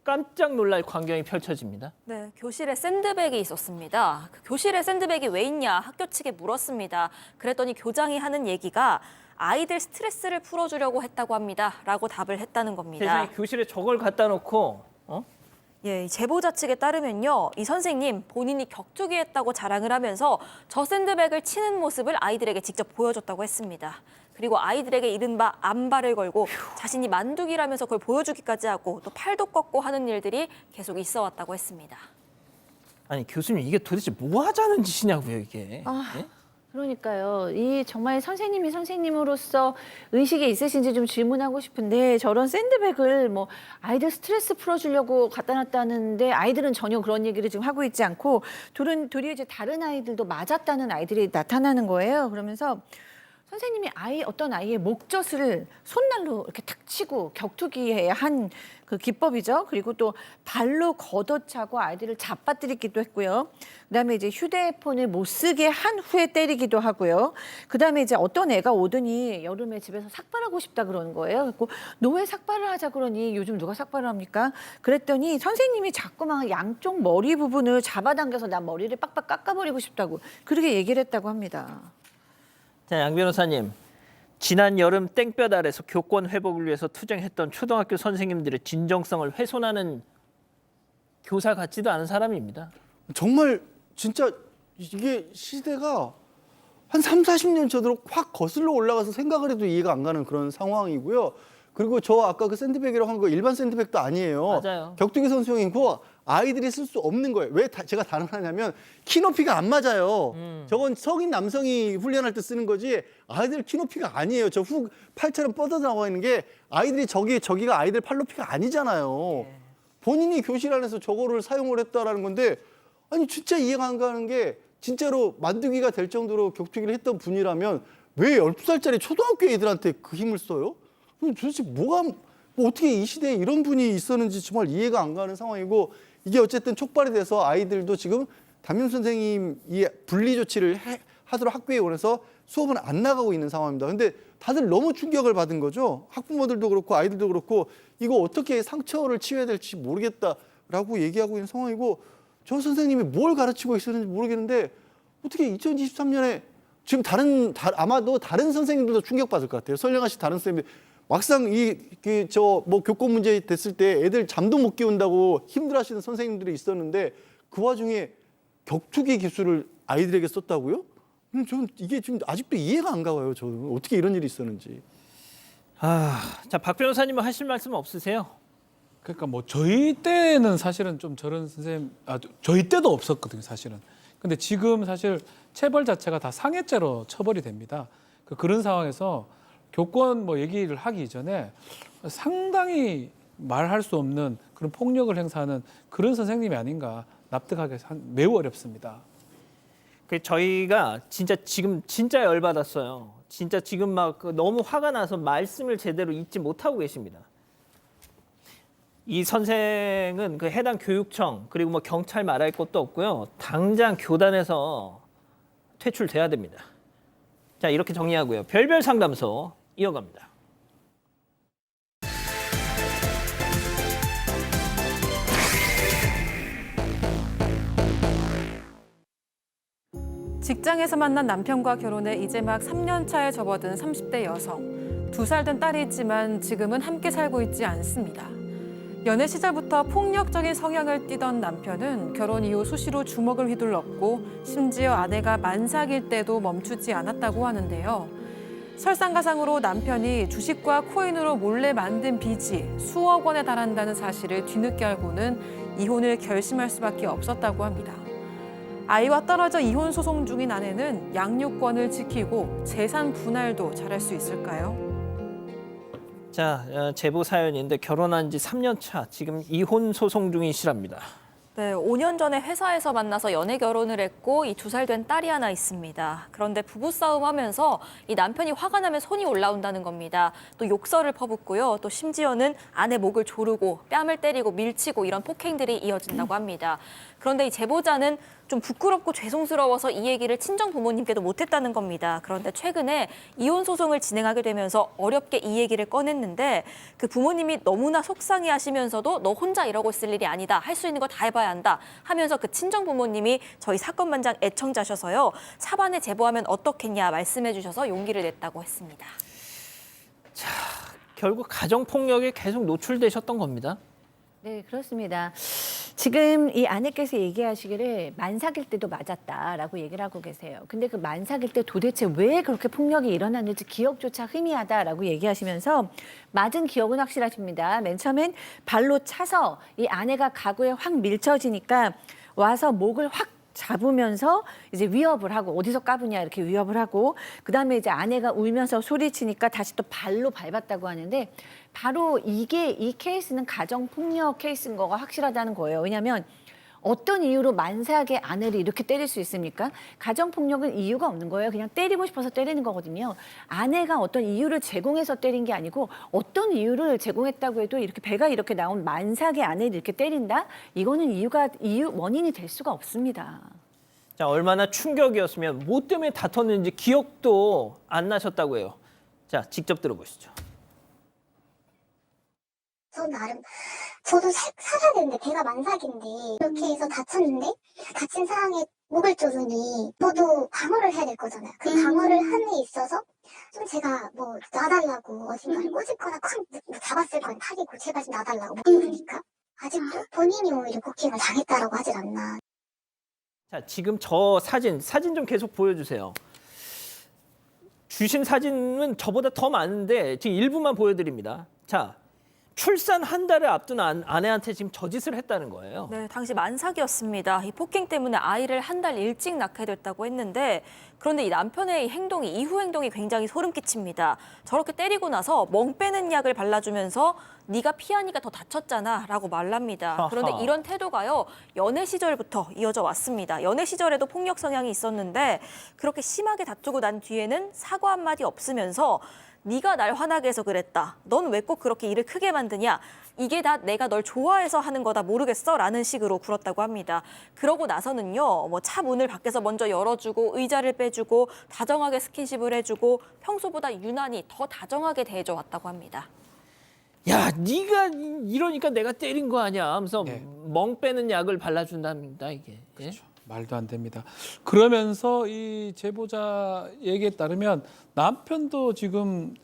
깜짝 놀랄 광경이 펼쳐집니다. 네, 교실에 샌드백이 있었습니다. 그 교실에 샌드백이 왜 있냐 학교 측에 물었습니다. 그랬더니 교장이 하는 얘기가 아이들 스트레스를 풀어주려고 했다고 합니다. 라고 답을 했다는 겁니다. 세상에 교실에 저걸 갖다 놓고 예, 이 제보자 측에 따르면요. 이 선생님 본인이 격투기 했다고 자랑을 하면서 저 샌드백을 치는 모습을 아이들에게 직접 보여줬다고 했습니다. 그리고 아이들에게 이른바 안발을 걸고 자신이 만두기라면서 그걸 보여주기까지 하고 또 팔도 꺾고 하는 일들이 계속 있어 왔다고 했습니다. 아니 교수님 이게 도대체 뭐 하자는 짓이냐고요 이게. 예? 그러니까요. 이 정말 선생님이 선생님으로서 의식이 있으신지 좀 질문하고 싶은데 저런 샌드백을 뭐 아이들 스트레스 풀어주려고 갖다 놨다는데 아이들은 전혀 그런 얘기를 지금 하고 있지 않고 도리어 이제 다른 아이들도 맞았다는 아이들이 나타나는 거예요. 그러면서 선생님이 어떤 아이의 목젖을 손날로 이렇게 탁 치고 격투기에 한 그 기법이죠. 그리고 또 발로 걷어차고 아이들을 잡아뜨리기도 했고요. 그다음에 이제 휴대폰을 못 쓰게 한 후에 때리기도 하고요. 그다음에 이제 어떤 애가 오더니 여름에 집에서 삭발하고 싶다 그러는 거예요. 그래서 너 왜 삭발을 하자 그러니 요즘 누가 삭발을 합니까? 그랬더니 선생님이 자꾸만 양쪽 머리 부분을 잡아당겨서 나 머리를 빡빡 깎아버리고 싶다고 그렇게 얘기를 했다고 합니다. 자, 양 변호사님. 지난 여름 땡볕 아래서 교권 회복을 위해서 투쟁했던 초등학교 선생님들의 진정성을 훼손하는 교사 같지도 않은 사람입니다. 정말 진짜 이게 시대가 한 3, 40년 전으로 확 거슬러 올라가서 생각을 해도 이해가 안 가는 그런 상황이고요. 그리고 저 아까 그 샌드백이라고 한 거 일반 샌드백도 아니에요. 맞아요. 격투기 선수용이고 아이들이 쓸 수 없는 거예요. 왜 제가 다루냐면 키 높이가 안 맞아요. 저건 성인 남성이 훈련할 때 쓰는 거지 아이들 키 높이가 아니에요. 저 훅 팔처럼 뻗어 나와 있는 게 아이들이 저기가 아이들 팔 높이가 아니잖아요. 본인이 교실 안에서 저거를 사용을 했다라는 건데 아니 진짜 이해가 안 가는 게 진짜로 만두기가 될 정도로 격투기를 했던 분이라면 왜 12살짜리 초등학교 애들한테 그 힘을 써요? 도대체 뭐 어떻게 이 시대에 이런 분이 있었는지 정말 이해가 안 가는 상황이고 이게 어쨌든 촉발이 돼서 아이들도 지금 담임 선생님이 분리 조치를 하도록 학교에 원해서 수업은 안 나가고 있는 상황입니다. 근데 다들 너무 충격을 받은 거죠. 학부모들도 그렇고 아이들도 그렇고 이거 어떻게 상처를 치유해야 될지 모르겠다라고 얘기하고 있는 상황이고 저 선생님이 뭘 가르치고 있었는지 모르겠는데 어떻게 2023년에 지금 아마도 다른 선생님들도 충격받을 것 같아요. 선량하신 다른 선생님들. 막상 뭐 교권 문제 됐을 때 애들 잠도 못 깨운다고 힘들어하시는 선생님들이 있었는데 그 와중에 격투기 기술을 아이들에게 썼다고요? 저는 이게 지금 아직도 이해가 안 가요. 저는 어떻게 이런 일이 있었는지. 자, 박 변호사님은 하실 말씀 없으세요? 그러니까 뭐 저희 때는 사실은 좀 저런 선생님, 저희 때도 없었거든요, 사실은. 근데 지금 사실 체벌 자체가 다 상해죄로 처벌이 됩니다. 그런 상황에서 교권 뭐 얘기를 하기 전에 상당히 말할 수 없는 그런 폭력을 행사하는 그런 선생님이 아닌가 납득하기 매우 어렵습니다. 저희가 지금 진짜 열받았어요. 진짜 지금 막 너무 화가 나서 말씀을 제대로 잊지 못하고 계십니다. 이 선생은 그 해당 교육청 그리고 뭐 경찰 말할 것도 없고요. 당장 교단에서 퇴출돼야 됩니다. 자, 이렇게 정리하고요. 별별 상담소 이어갑니다. 직장에서 만난 남편과 결혼해 이제 막 3년 차에 접어든 30대 여성. 2살 된 딸이 있지만 지금은 함께 살고 있지 않습니다. 연애 시절부터 폭력적인 성향을 띠던 남편은 결혼 이후 수시로 주먹을 휘둘렀고 심지어 아내가 만삭일 때도 멈추지 않았다고 하는데요. 설상가상으로 남편이 주식과 코인으로 몰래 만든 빚이 수억 원에 달한다는 사실을 뒤늦게 알고는 이혼을 결심할 수밖에 없었다고 합니다. 아이와 떨어져 이혼 소송 중인 아내는 양육권을 지키고 재산 분할도 잘할 수 있을까요? 자, 제보 사연인데 결혼한 지 3년 차, 지금 이혼 소송 중이시랍니다. 네, 5년 전에 회사에서 만나서 연애 결혼을 했고 이 2살 된 딸이 하나 있습니다. 그런데 부부싸움 하면서 이 남편이 화가 나면 손이 올라온다는 겁니다. 또 욕설을 퍼붓고요. 또 심지어는 아내 목을 조르고 뺨을 때리고 밀치고 이런 폭행들이 이어진다고 합니다. 그런데 이 제보자는 좀 부끄럽고 죄송스러워서 이 얘기를 친정 부모님께도 못했다는 겁니다. 그런데 최근에 이혼 소송을 진행하게 되면서 어렵게 이 얘기를 꺼냈는데 그 부모님이 너무나 속상해하시면서도 너 혼자 이러고 있을 일이 아니다. 할 수 있는 거 다 해봐야 한다. 하면서 그 친정 부모님이 저희 사건반장 애청자셔서요. 사반에 제보하면 어떻겠냐 말씀해 주셔서 용기를 냈다고 했습니다. 자, 결국 가정폭력에 계속 노출되셨던 겁니다. 네, 그렇습니다. 지금 이 아내께서 얘기하시기를 만삭일 때도 맞았다라고 얘기를 하고 계세요. 근데 그 만삭일 때 도대체 왜 그렇게 폭력이 일어났는지 기억조차 희미하다라고 얘기하시면서 맞은 기억은 확실하십니다. 맨 처음엔 발로 차서 이 아내가 가구에 확 밀쳐지니까 와서 목을 확 잡으면서 이제 위협을 하고 어디서 까부냐 이렇게 위협을 하고 그다음에 이제 아내가 울면서 소리치니까 다시 또 발로 밟았다고 하는데 바로 이 케이스는 가정폭력 케이스인 거가 확실하다는 거예요. 왜냐하면 어떤 이유로 만삭의 아내를 이렇게 때릴 수 있습니까? 가정폭력은 이유가 없는 거예요. 그냥 때리고 싶어서 때리는 거거든요. 아내가 어떤 이유를 제공해서 때린 게 아니고 어떤 이유를 제공했다고 해도 이렇게 배가 이렇게 나온 만삭의 아내를 이렇게 때린다? 이거는 원인이 될 수가 없습니다. 자, 얼마나 충격이었으면 뭐 때문에 다퉜는지 기억도 안 나셨다고 해요. 자, 직접 들어보시죠. 저 나름 저도 살아야 되는데 배가 만삭인데 이렇게 해서 다쳤는데 다친 상황에 목을 조르니 저도 방어를 해야 될 거잖아요. 그 방어를 하는 데 있어서 좀 제가 뭐 놔달라고 어딘가를 꼬집거나 콱 잡았을 건 타기고 제가 좀 놔달라고 그러니까 아직도 본인이 오히려 폭행을 당했다라고 하질 않나. 자, 지금 저 사진 좀 계속 보여주세요. 주신 사진은 저보다 더 많은데 지금 일부만 보여드립니다. 자, 출산 한 달을 앞둔 아내한테 지금 저짓을 했다는 거예요. 네, 당시 만삭이었습니다. 이 폭행 때문에 아이를 한 달 일찍 낳게 됐다고 했는데 그런데 이 남편의 이후 행동이 굉장히 소름 끼칩니다. 저렇게 때리고 나서 멍 빼는 약을 발라주면서 네가 피하니까 더 다쳤잖아 라고 말합니다. 그런데 아하. 이런 태도가요. 연애 시절부터 이어져 왔습니다. 연애 시절에도 폭력 성향이 있었는데 그렇게 심하게 다투고 난 뒤에는 사과 한마디 없으면서 네가 날 화나게 해서 그랬다. 넌 왜 꼭 그렇게 일을 크게 만드냐. 이게 다 내가 널 좋아해서 하는 거다 모르겠어? 라는 식으로 굴었다고 합니다. 그러고 나서는요. 뭐 차 문을 밖에서 먼저 열어주고 의자를 빼주고 다정하게 스킨십을 해주고 평소보다 유난히 더 다정하게 대해줘 왔다고 합니다. 야, 네가 이러니까 내가 때린 거 아니야 하면서 멍 빼는 약을 발라준답니다, 이게. 그렇죠. 말도 안 됩니다. 그러면서 이 제보자 얘기에 따르면 남편도 지금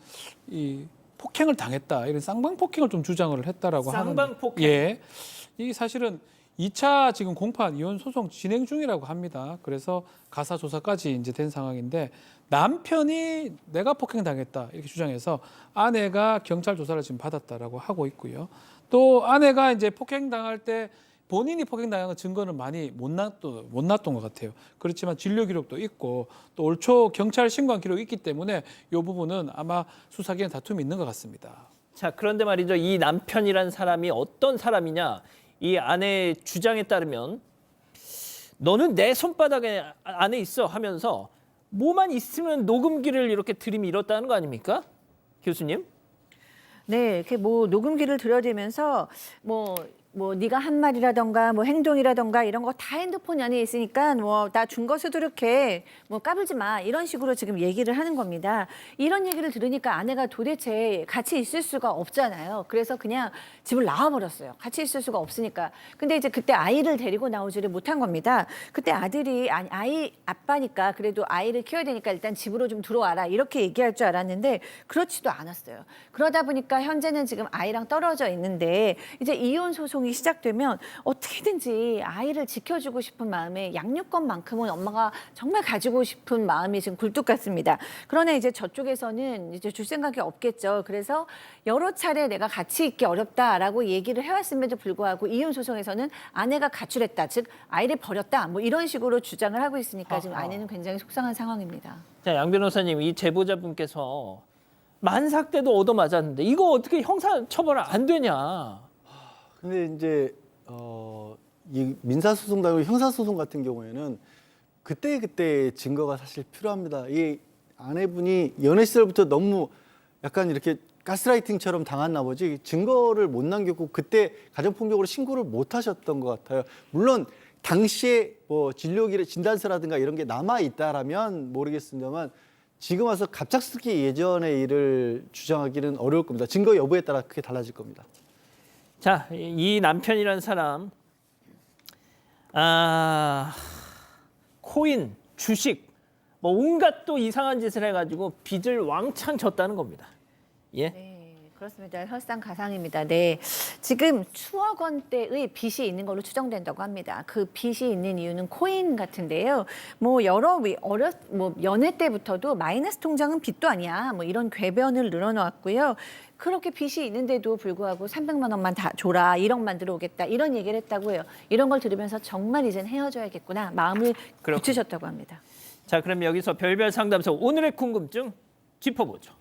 이 폭행을 당했다. 이런 쌍방 폭행을 좀 주장을 했다라고 하는데. 쌍방 폭행. 예. 이게 사실은 2차 지금 공판 이혼 소송 진행 중이라고 합니다. 그래서 가사 조사까지 이제 된 상황인데 남편이 내가 폭행 당했다 이렇게 주장해서 아내가 경찰 조사를 지금 받았다라고 하고 있고요. 또 아내가 이제 폭행 당할 때 본인이 폭행당한 증거는 많이 못 놨던 것 같아요. 그렇지만 진료 기록도 있고 또 올 초 경찰 신고한 기록이 있기 때문에 이 부분은 아마 수사기엔 다툼이 있는 것 같습니다. 자, 그런데 말이죠. 이 남편이란 사람이 어떤 사람이냐. 이 아내의 주장에 따르면 너는 내 손바닥 안에 있어 하면서 뭐만 있으면 녹음기를 이렇게 들이밀었다는 거 아닙니까? 교수님? 네, 이렇게 뭐 녹음기를 들여대면서 뭐 네가 한 말이라던가 뭐 행동이라던가 이런 거 다 핸드폰 안에 있으니까 뭐 나 준거 수두룩해 뭐 까불지 마 이런 식으로 지금 얘기를 하는 겁니다. 이런 얘기를 들으니까 아내가 도대체 같이 있을 수가 없잖아요. 그래서 그냥 집을 나와버렸어요. 같이 있을 수가 없으니까. 근데 이제 그때 아이를 데리고 나오지를 못한 겁니다. 그때 아이 아빠니까 그래도 아이를 키워야 되니까 일단 집으로 좀 들어와라 이렇게 얘기할 줄 알았는데 그렇지도 않았어요. 그러다 보니까 현재는 지금 아이랑 떨어져 있는데 이제 이혼 소송이 시작되면 어떻게든지 아이를 지켜주고 싶은 마음에 양육권만큼은 엄마가 정말 가지고 싶은 마음이 지금 굴뚝 같습니다. 그러나 이제 저쪽에서는 이제 줄 생각이 없겠죠. 그래서 여러 차례 내가 같이 있기 어렵다라고 얘기를 해왔음에도 불구하고 이혼 소송에서는 아내가 가출했다, 즉 아이를 버렸다, 뭐 이런 식으로 주장을 하고 있으니까 지금 아내는 굉장히 속상한 상황입니다. 자, 양 변호사님, 이 제보자분께서 만삭 때도 얻어맞았는데 이거 어떻게 형사 처벌 안 되냐? 근데 이제 이 민사소송도 형사소송 같은 경우에는 그때 증거가 사실 필요합니다. 이 아내분이 연애 시절부터 너무 약간 이렇게 가스라이팅처럼 당한 나머지 증거를 못 남겼고 그때 가정폭력으로 신고를 못 하셨던 것 같아요. 물론 당시에 뭐 진료기 진단서라든가 이런 게 남아 있다라면 모르겠습니다만 지금 와서 갑작스럽게 예전의 일을 주장하기는 어려울 겁니다. 증거 여부에 따라 크게 달라질 겁니다. 자, 이 남편이라는 사람 코인, 주식 뭐 온갖 또 이상한 짓을 해가지고 빚을 왕창 졌다는 겁니다. 예. 네, 그렇습니다. 설상가상입니다. 네, 지금 수억 원대의 빚이 있는 걸로 추정된다고 합니다. 그 빚이 있는 이유는 코인 같은데요. 뭐 연애 때부터도 마이너스 통장은 빚도 아니야. 뭐 이런 궤변을 늘어놓았고요. 그렇게 빚이 있는데도 불구하고 300만 원만 다 줘라, 1억만 들어오겠다 이런 얘기를 했다고 해요. 이런 걸 들으면서 정말 이젠 헤어져야겠구나 마음을 굳히셨다고 합니다. 자, 그럼 여기서 별별 상담소 오늘의 궁금증 짚어보죠.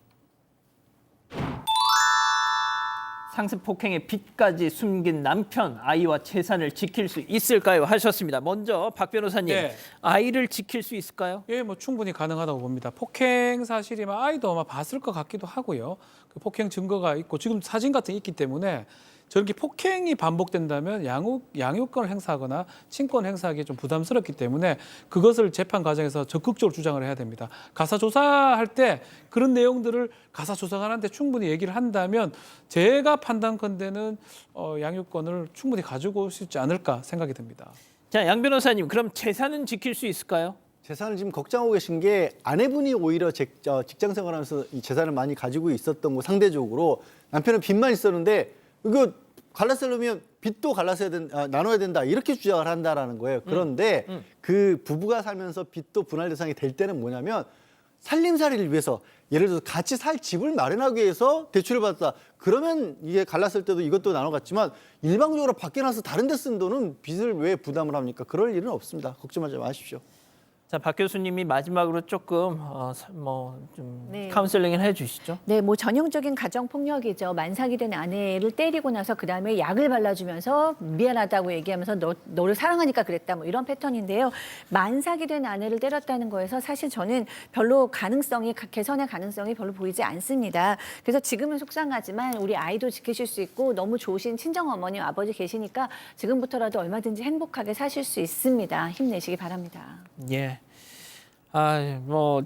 상습 폭행의 빚까지 숨긴 남편, 아이와 재산을 지킬 수 있을까요? 하셨습니다. 먼저 박 변호사님, 네. 아이를 지킬 수 있을까요? 예, 뭐 충분히 가능하다고 봅니다. 폭행 사실이면 아이도 아마 봤을 것 같기도 하고요. 그 폭행 증거가 있고 지금 사진 같은 게 있기 때문에 저렇게 폭행이 반복된다면 양육권을 행사하거나 친권 행사하기 좀 부담스럽기 때문에 그것을 재판 과정에서 적극적으로 주장을 해야 됩니다. 가사 조사할 때 그런 내용들을 가사 조사관한테 충분히 얘기를 한다면 제가 판단컨대는 양육권을 충분히 가지고 올 수 있지 않을까 생각이 듭니다. 자, 양 변호사님, 그럼 재산은 지킬 수 있을까요? 재산을 지금 걱정하고 계신 게 아내분이 오히려 직장 생활하면서 이 재산을 많이 가지고 있었던 거 상대적으로 남편은 빚만 있었는데 이거 갈라쓰려면 빚도 나눠야 된다 이렇게 주장을 한다라는 거예요. 그런데 그 부부가 살면서 빚도 분할 대상이 될 때는 뭐냐면 살림살이를 위해서 예를 들어서 같이 살 집을 마련하기 위해서 대출을 받았다. 그러면 이게 갈랐을 때도 이것도 나눠 갔지만 일방적으로 밖에 나서 다른 데 쓴 돈은 빚을 왜 부담을 합니까? 그럴 일은 없습니다. 걱정하지 마십시오. 자, 박 교수님이 마지막으로 조금 네. 카운셀링을 해주시죠. 네, 뭐 전형적인 가정 폭력이죠. 만삭이 된 아내를 때리고 나서 그 다음에 약을 발라주면서 미안하다고 얘기하면서 너를 사랑하니까 그랬다 뭐 이런 패턴인데요. 만삭이 된 아내를 때렸다는 거에서 사실 저는 별로 개선의 가능성이 별로 보이지 않습니다. 그래서 지금은 속상하지만 우리 아이도 지키실 수 있고 너무 좋으신 친정 어머니 아버지 계시니까 지금부터라도 얼마든지 행복하게 사실 수 있습니다. 힘내시기 바랍니다. 예.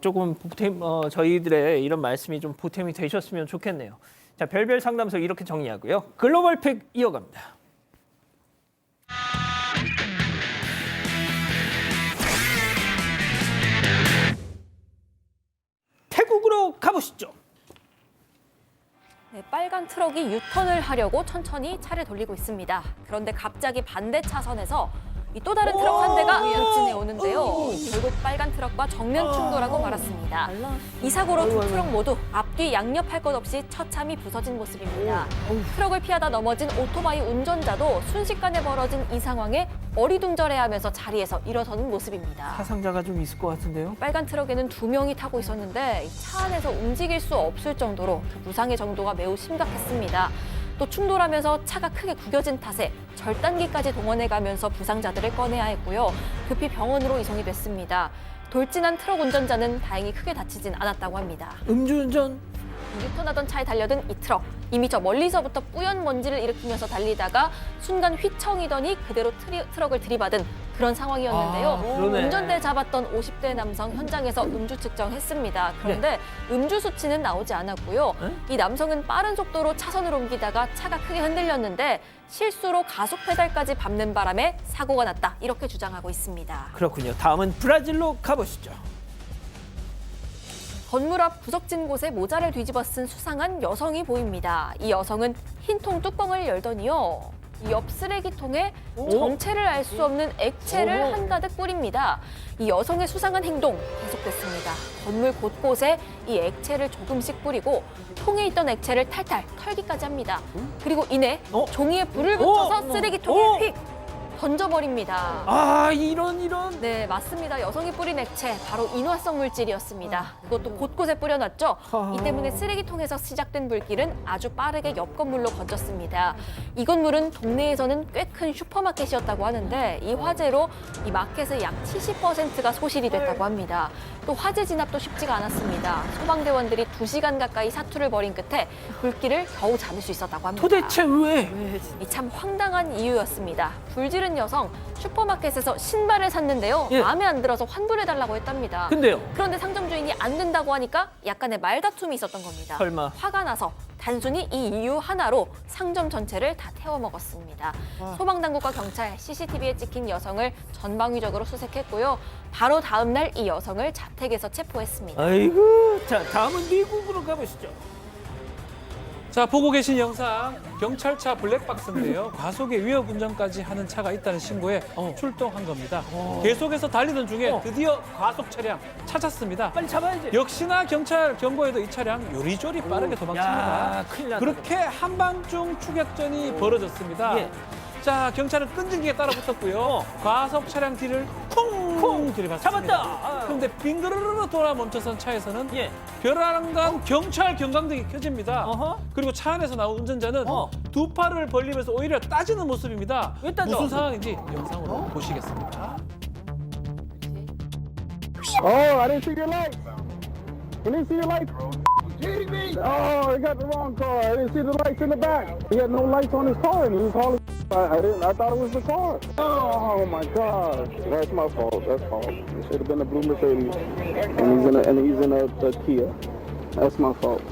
조금 저희들의 이런 말씀이 좀 보탬이 되셨으면 좋겠네요. 자, 별별 상담소 이렇게 정리하고요. 글로벌 팩 이어갑니다. 태국으로 가보시죠. 네, 빨간 트럭이 유턴을 하려고 천천히 차를 돌리고 있습니다. 그런데 갑자기 반대 차선에서 또 다른 트럭 한 대가 직진해 오는데요. 결국 빨간 트럭과 정면 충돌하고 말았습니다. 이 사고로 두 트럭 모두 앞뒤 양옆할 것 없이 처참히 부서진 모습입니다. 트럭을 피하다 넘어진 오토바이 운전자도 순식간에 벌어진 이 상황에 어리둥절해하면서 자리에서 일어서는 모습입니다. 사상자가 좀 있을 것 같은데요. 빨간 트럭에는 2명이 타고 있었는데 차 안에서 움직일 수 없을 정도로 그 부상의 정도가 매우 심각했습니다. 또 충돌하면서 차가 크게 구겨진 탓에 절단기까지 동원해가면서 부상자들을 꺼내야 했고요. 급히 병원으로 이송이 됐습니다. 돌진한 트럭 운전자는 다행히 크게 다치진 않았다고 합니다. 음주운전? 유턴하던 차에 달려든 이 트럭. 이미 저 멀리서부터 뿌연 먼지를 일으키면서 달리다가 순간 휘청이더니 그대로 트럭을 들이받은 그런 상황이었는데요. 운전대 잡았던 50대 남성 현장에서 음주 측정했습니다. 그런데 음주 수치는 나오지 않았고요. 이 남성은 빠른 속도로 차선을 옮기다가 차가 크게 흔들렸는데 실수로 가속 페달까지 밟는 바람에 사고가 났다. 이렇게 주장하고 있습니다. 그렇군요. 다음은 브라질로 가보시죠. 건물 앞 구석진 곳에 모자를 뒤집어 쓴 수상한 여성이 보입니다. 이 여성은 흰 통 뚜껑을 열더니요. 옆 쓰레기통에 정체를 알 수 없는 액체를 한가득 뿌립니다. 이 여성의 수상한 행동 계속됐습니다. 건물 곳곳에 이 액체를 조금씩 뿌리고 통에 있던 액체를 탈탈 털기까지 합니다. 그리고 이내 종이에 불을 붙여서 쓰레기통에 휙! 던져버립니다. 아, 이런. 네, 맞습니다. 여성이 뿌린 액체, 바로 인화성 물질이었습니다. 그것도 곳곳에 뿌려놨죠. 이 때문에 쓰레기통에서 시작된 불길은 아주 빠르게 옆 건물로 번졌습니다. 이 건물은 동네에서는 꽤 큰 슈퍼마켓이었다고 하는데 이 화재로 이 마켓의 약 70%가 소실이 됐다고 합니다. 또 화재 진압도 쉽지가 않았습니다. 소방대원들이 2시간 가까이 사투를 벌인 끝에 불길을 겨우 잡을 수 있었다고 합니다. 도대체 왜? 이 참 황당한 이유였습니다. 불지른 여성, 슈퍼마켓에서 신발을 샀는데요. 예. 마음에 안 들어서 환불해달라고 했답니다. 근데요? 그런데 상점 주인이 안 된다고 하니까 약간의 말다툼이 있었던 겁니다. 설마. 화가 나서 단순히 이 이유 하나로 상점 전체를 다 태워먹었습니다. 소방당국과 경찰, CCTV에 찍힌 여성을 전방위적으로 수색했고요. 바로 다음 날 이 여성을 자택에서 체포했습니다. 아이고, 자, 다음은 미국으로 가보시죠. 자, 보고 계신 영상 경찰차 블랙박스인데요. 과속의 위협 운전까지 하는 차가 있다는 신고에 출동한 겁니다. 계속해서 달리던 중에 드디어 과속 차량 찾았습니다. 빨리 잡아야지. 역시나 경찰 경고에도 이 차량 요리조리 빠르게 도망칩니다. 야, 큰일 났다. 그렇게 한밤중 추격전이 벌어졌습니다. 예. 자, 경찰은 끈질기게 따라붙었고요. 과속 차량 뒤를 쿵 들이받습니다. 잡았다. 그런데 빙그르르 돌아 멈춰선 차에서는 예. 별안간 경찰 경광등이 켜집니다. 그리고 차 안에서 나온 운전자는 두 팔을 벌리면서 오히려 따지는 모습입니다. 왜 따져? 무슨 상황인지 영상으로 보시겠습니다. Oh, I didn't see your lights. You didn't see your lights. Oh, he got the wrong car. I didn't see the lights in the back. He had no lights on his car, and he was hauling. I thought it was the car. Oh my God, that's my fault. That's fault. It should have been a blue Mercedes, and he's in a Kia. That's my fault.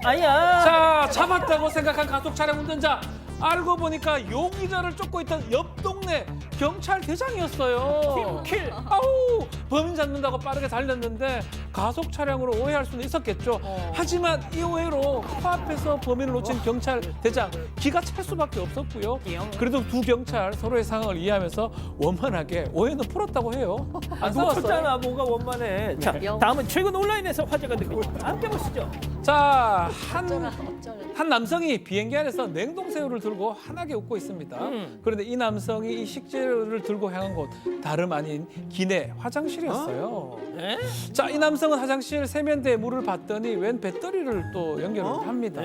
아야. 자, 잡았다고 생각한 과속 차량 운전자. 알고 보니까 용의자를 쫓고 있던 옆 동네 경찰 대장이었어요. 킬. 아우, 범인 잡는다고 빠르게 달렸는데 가속 차량으로 오해할 수는 있었겠죠. 하지만 이 오해로 코앞에서 범인을 놓친 경찰 대장 기가 찰 수밖에 없었고요. 그래도 두 경찰 서로의 상황을 이해하면서 원만하게 오해는 풀었다고 해요. 안 싸웠어요. 놓쳤잖아. 뭐가 원만해. 자, 다음은 최근 온라인에서 화제가 되고 있습니다. 함께 보시죠. 자, 한 남성이 비행기 안에서 냉동새우를 들고 환하게 웃고 있습니다. 그런데 이 남성이 이 식재료를 들고 향한 곳 다름 아닌 기내 화장실이었어요. 네? 자, 이 남성은 화장실 세면대에 물을 받더니 웬 배터리를 또 연결을 합니다.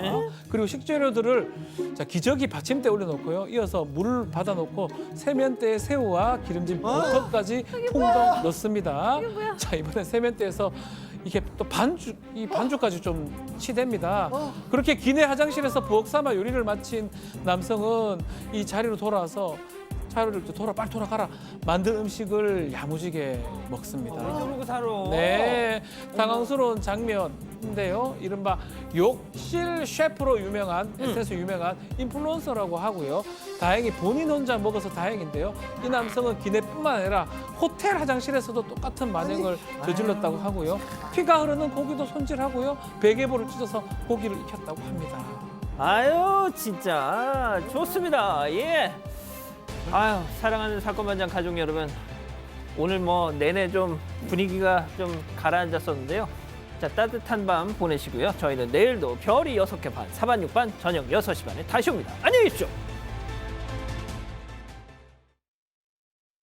그리고 식재료들을 자, 기저귀 받침대에 올려놓고요. 이어서 물을 받아놓고 세면대에 새우와 기름진 버터까지 통동 넣습니다. 자, 이번엔 세면대에서 이게 또 반죽까지 좀 치댑니다. 그렇게 기내 화장실에서 부엌 삼아 요리를 마친 남성은 이 자리로 돌아와서 차를 빨리 돌아가라. 만든 음식을 야무지게 먹습니다. 왜 저러고 살아? 네, 당황스러운 장면인데요. 이른바 욕실 셰프로 유명한 SNS 유명한 인플루언서라고 하고요. 다행히 본인 혼자 먹어서 다행인데요. 이 남성은 기내뿐만 아니라 호텔 화장실에서도 똑같은 만행을 저질렀다고 하고요. 피가 흐르는 고기도 손질하고요. 베개볼을 찢어서 고기를 익혔다고 합니다. 아유, 진짜 좋습니다. 예. 아유, 사랑하는 사건반장 가족 여러분, 오늘 뭐 내내 좀 분위기가 좀 가라앉았었는데요. 자, 따뜻한 밤 보내시고요. 저희는 내일도 별이 6개 반, 사반 6반 저녁 6시 반에 다시 옵니다. 안녕히 계십시오.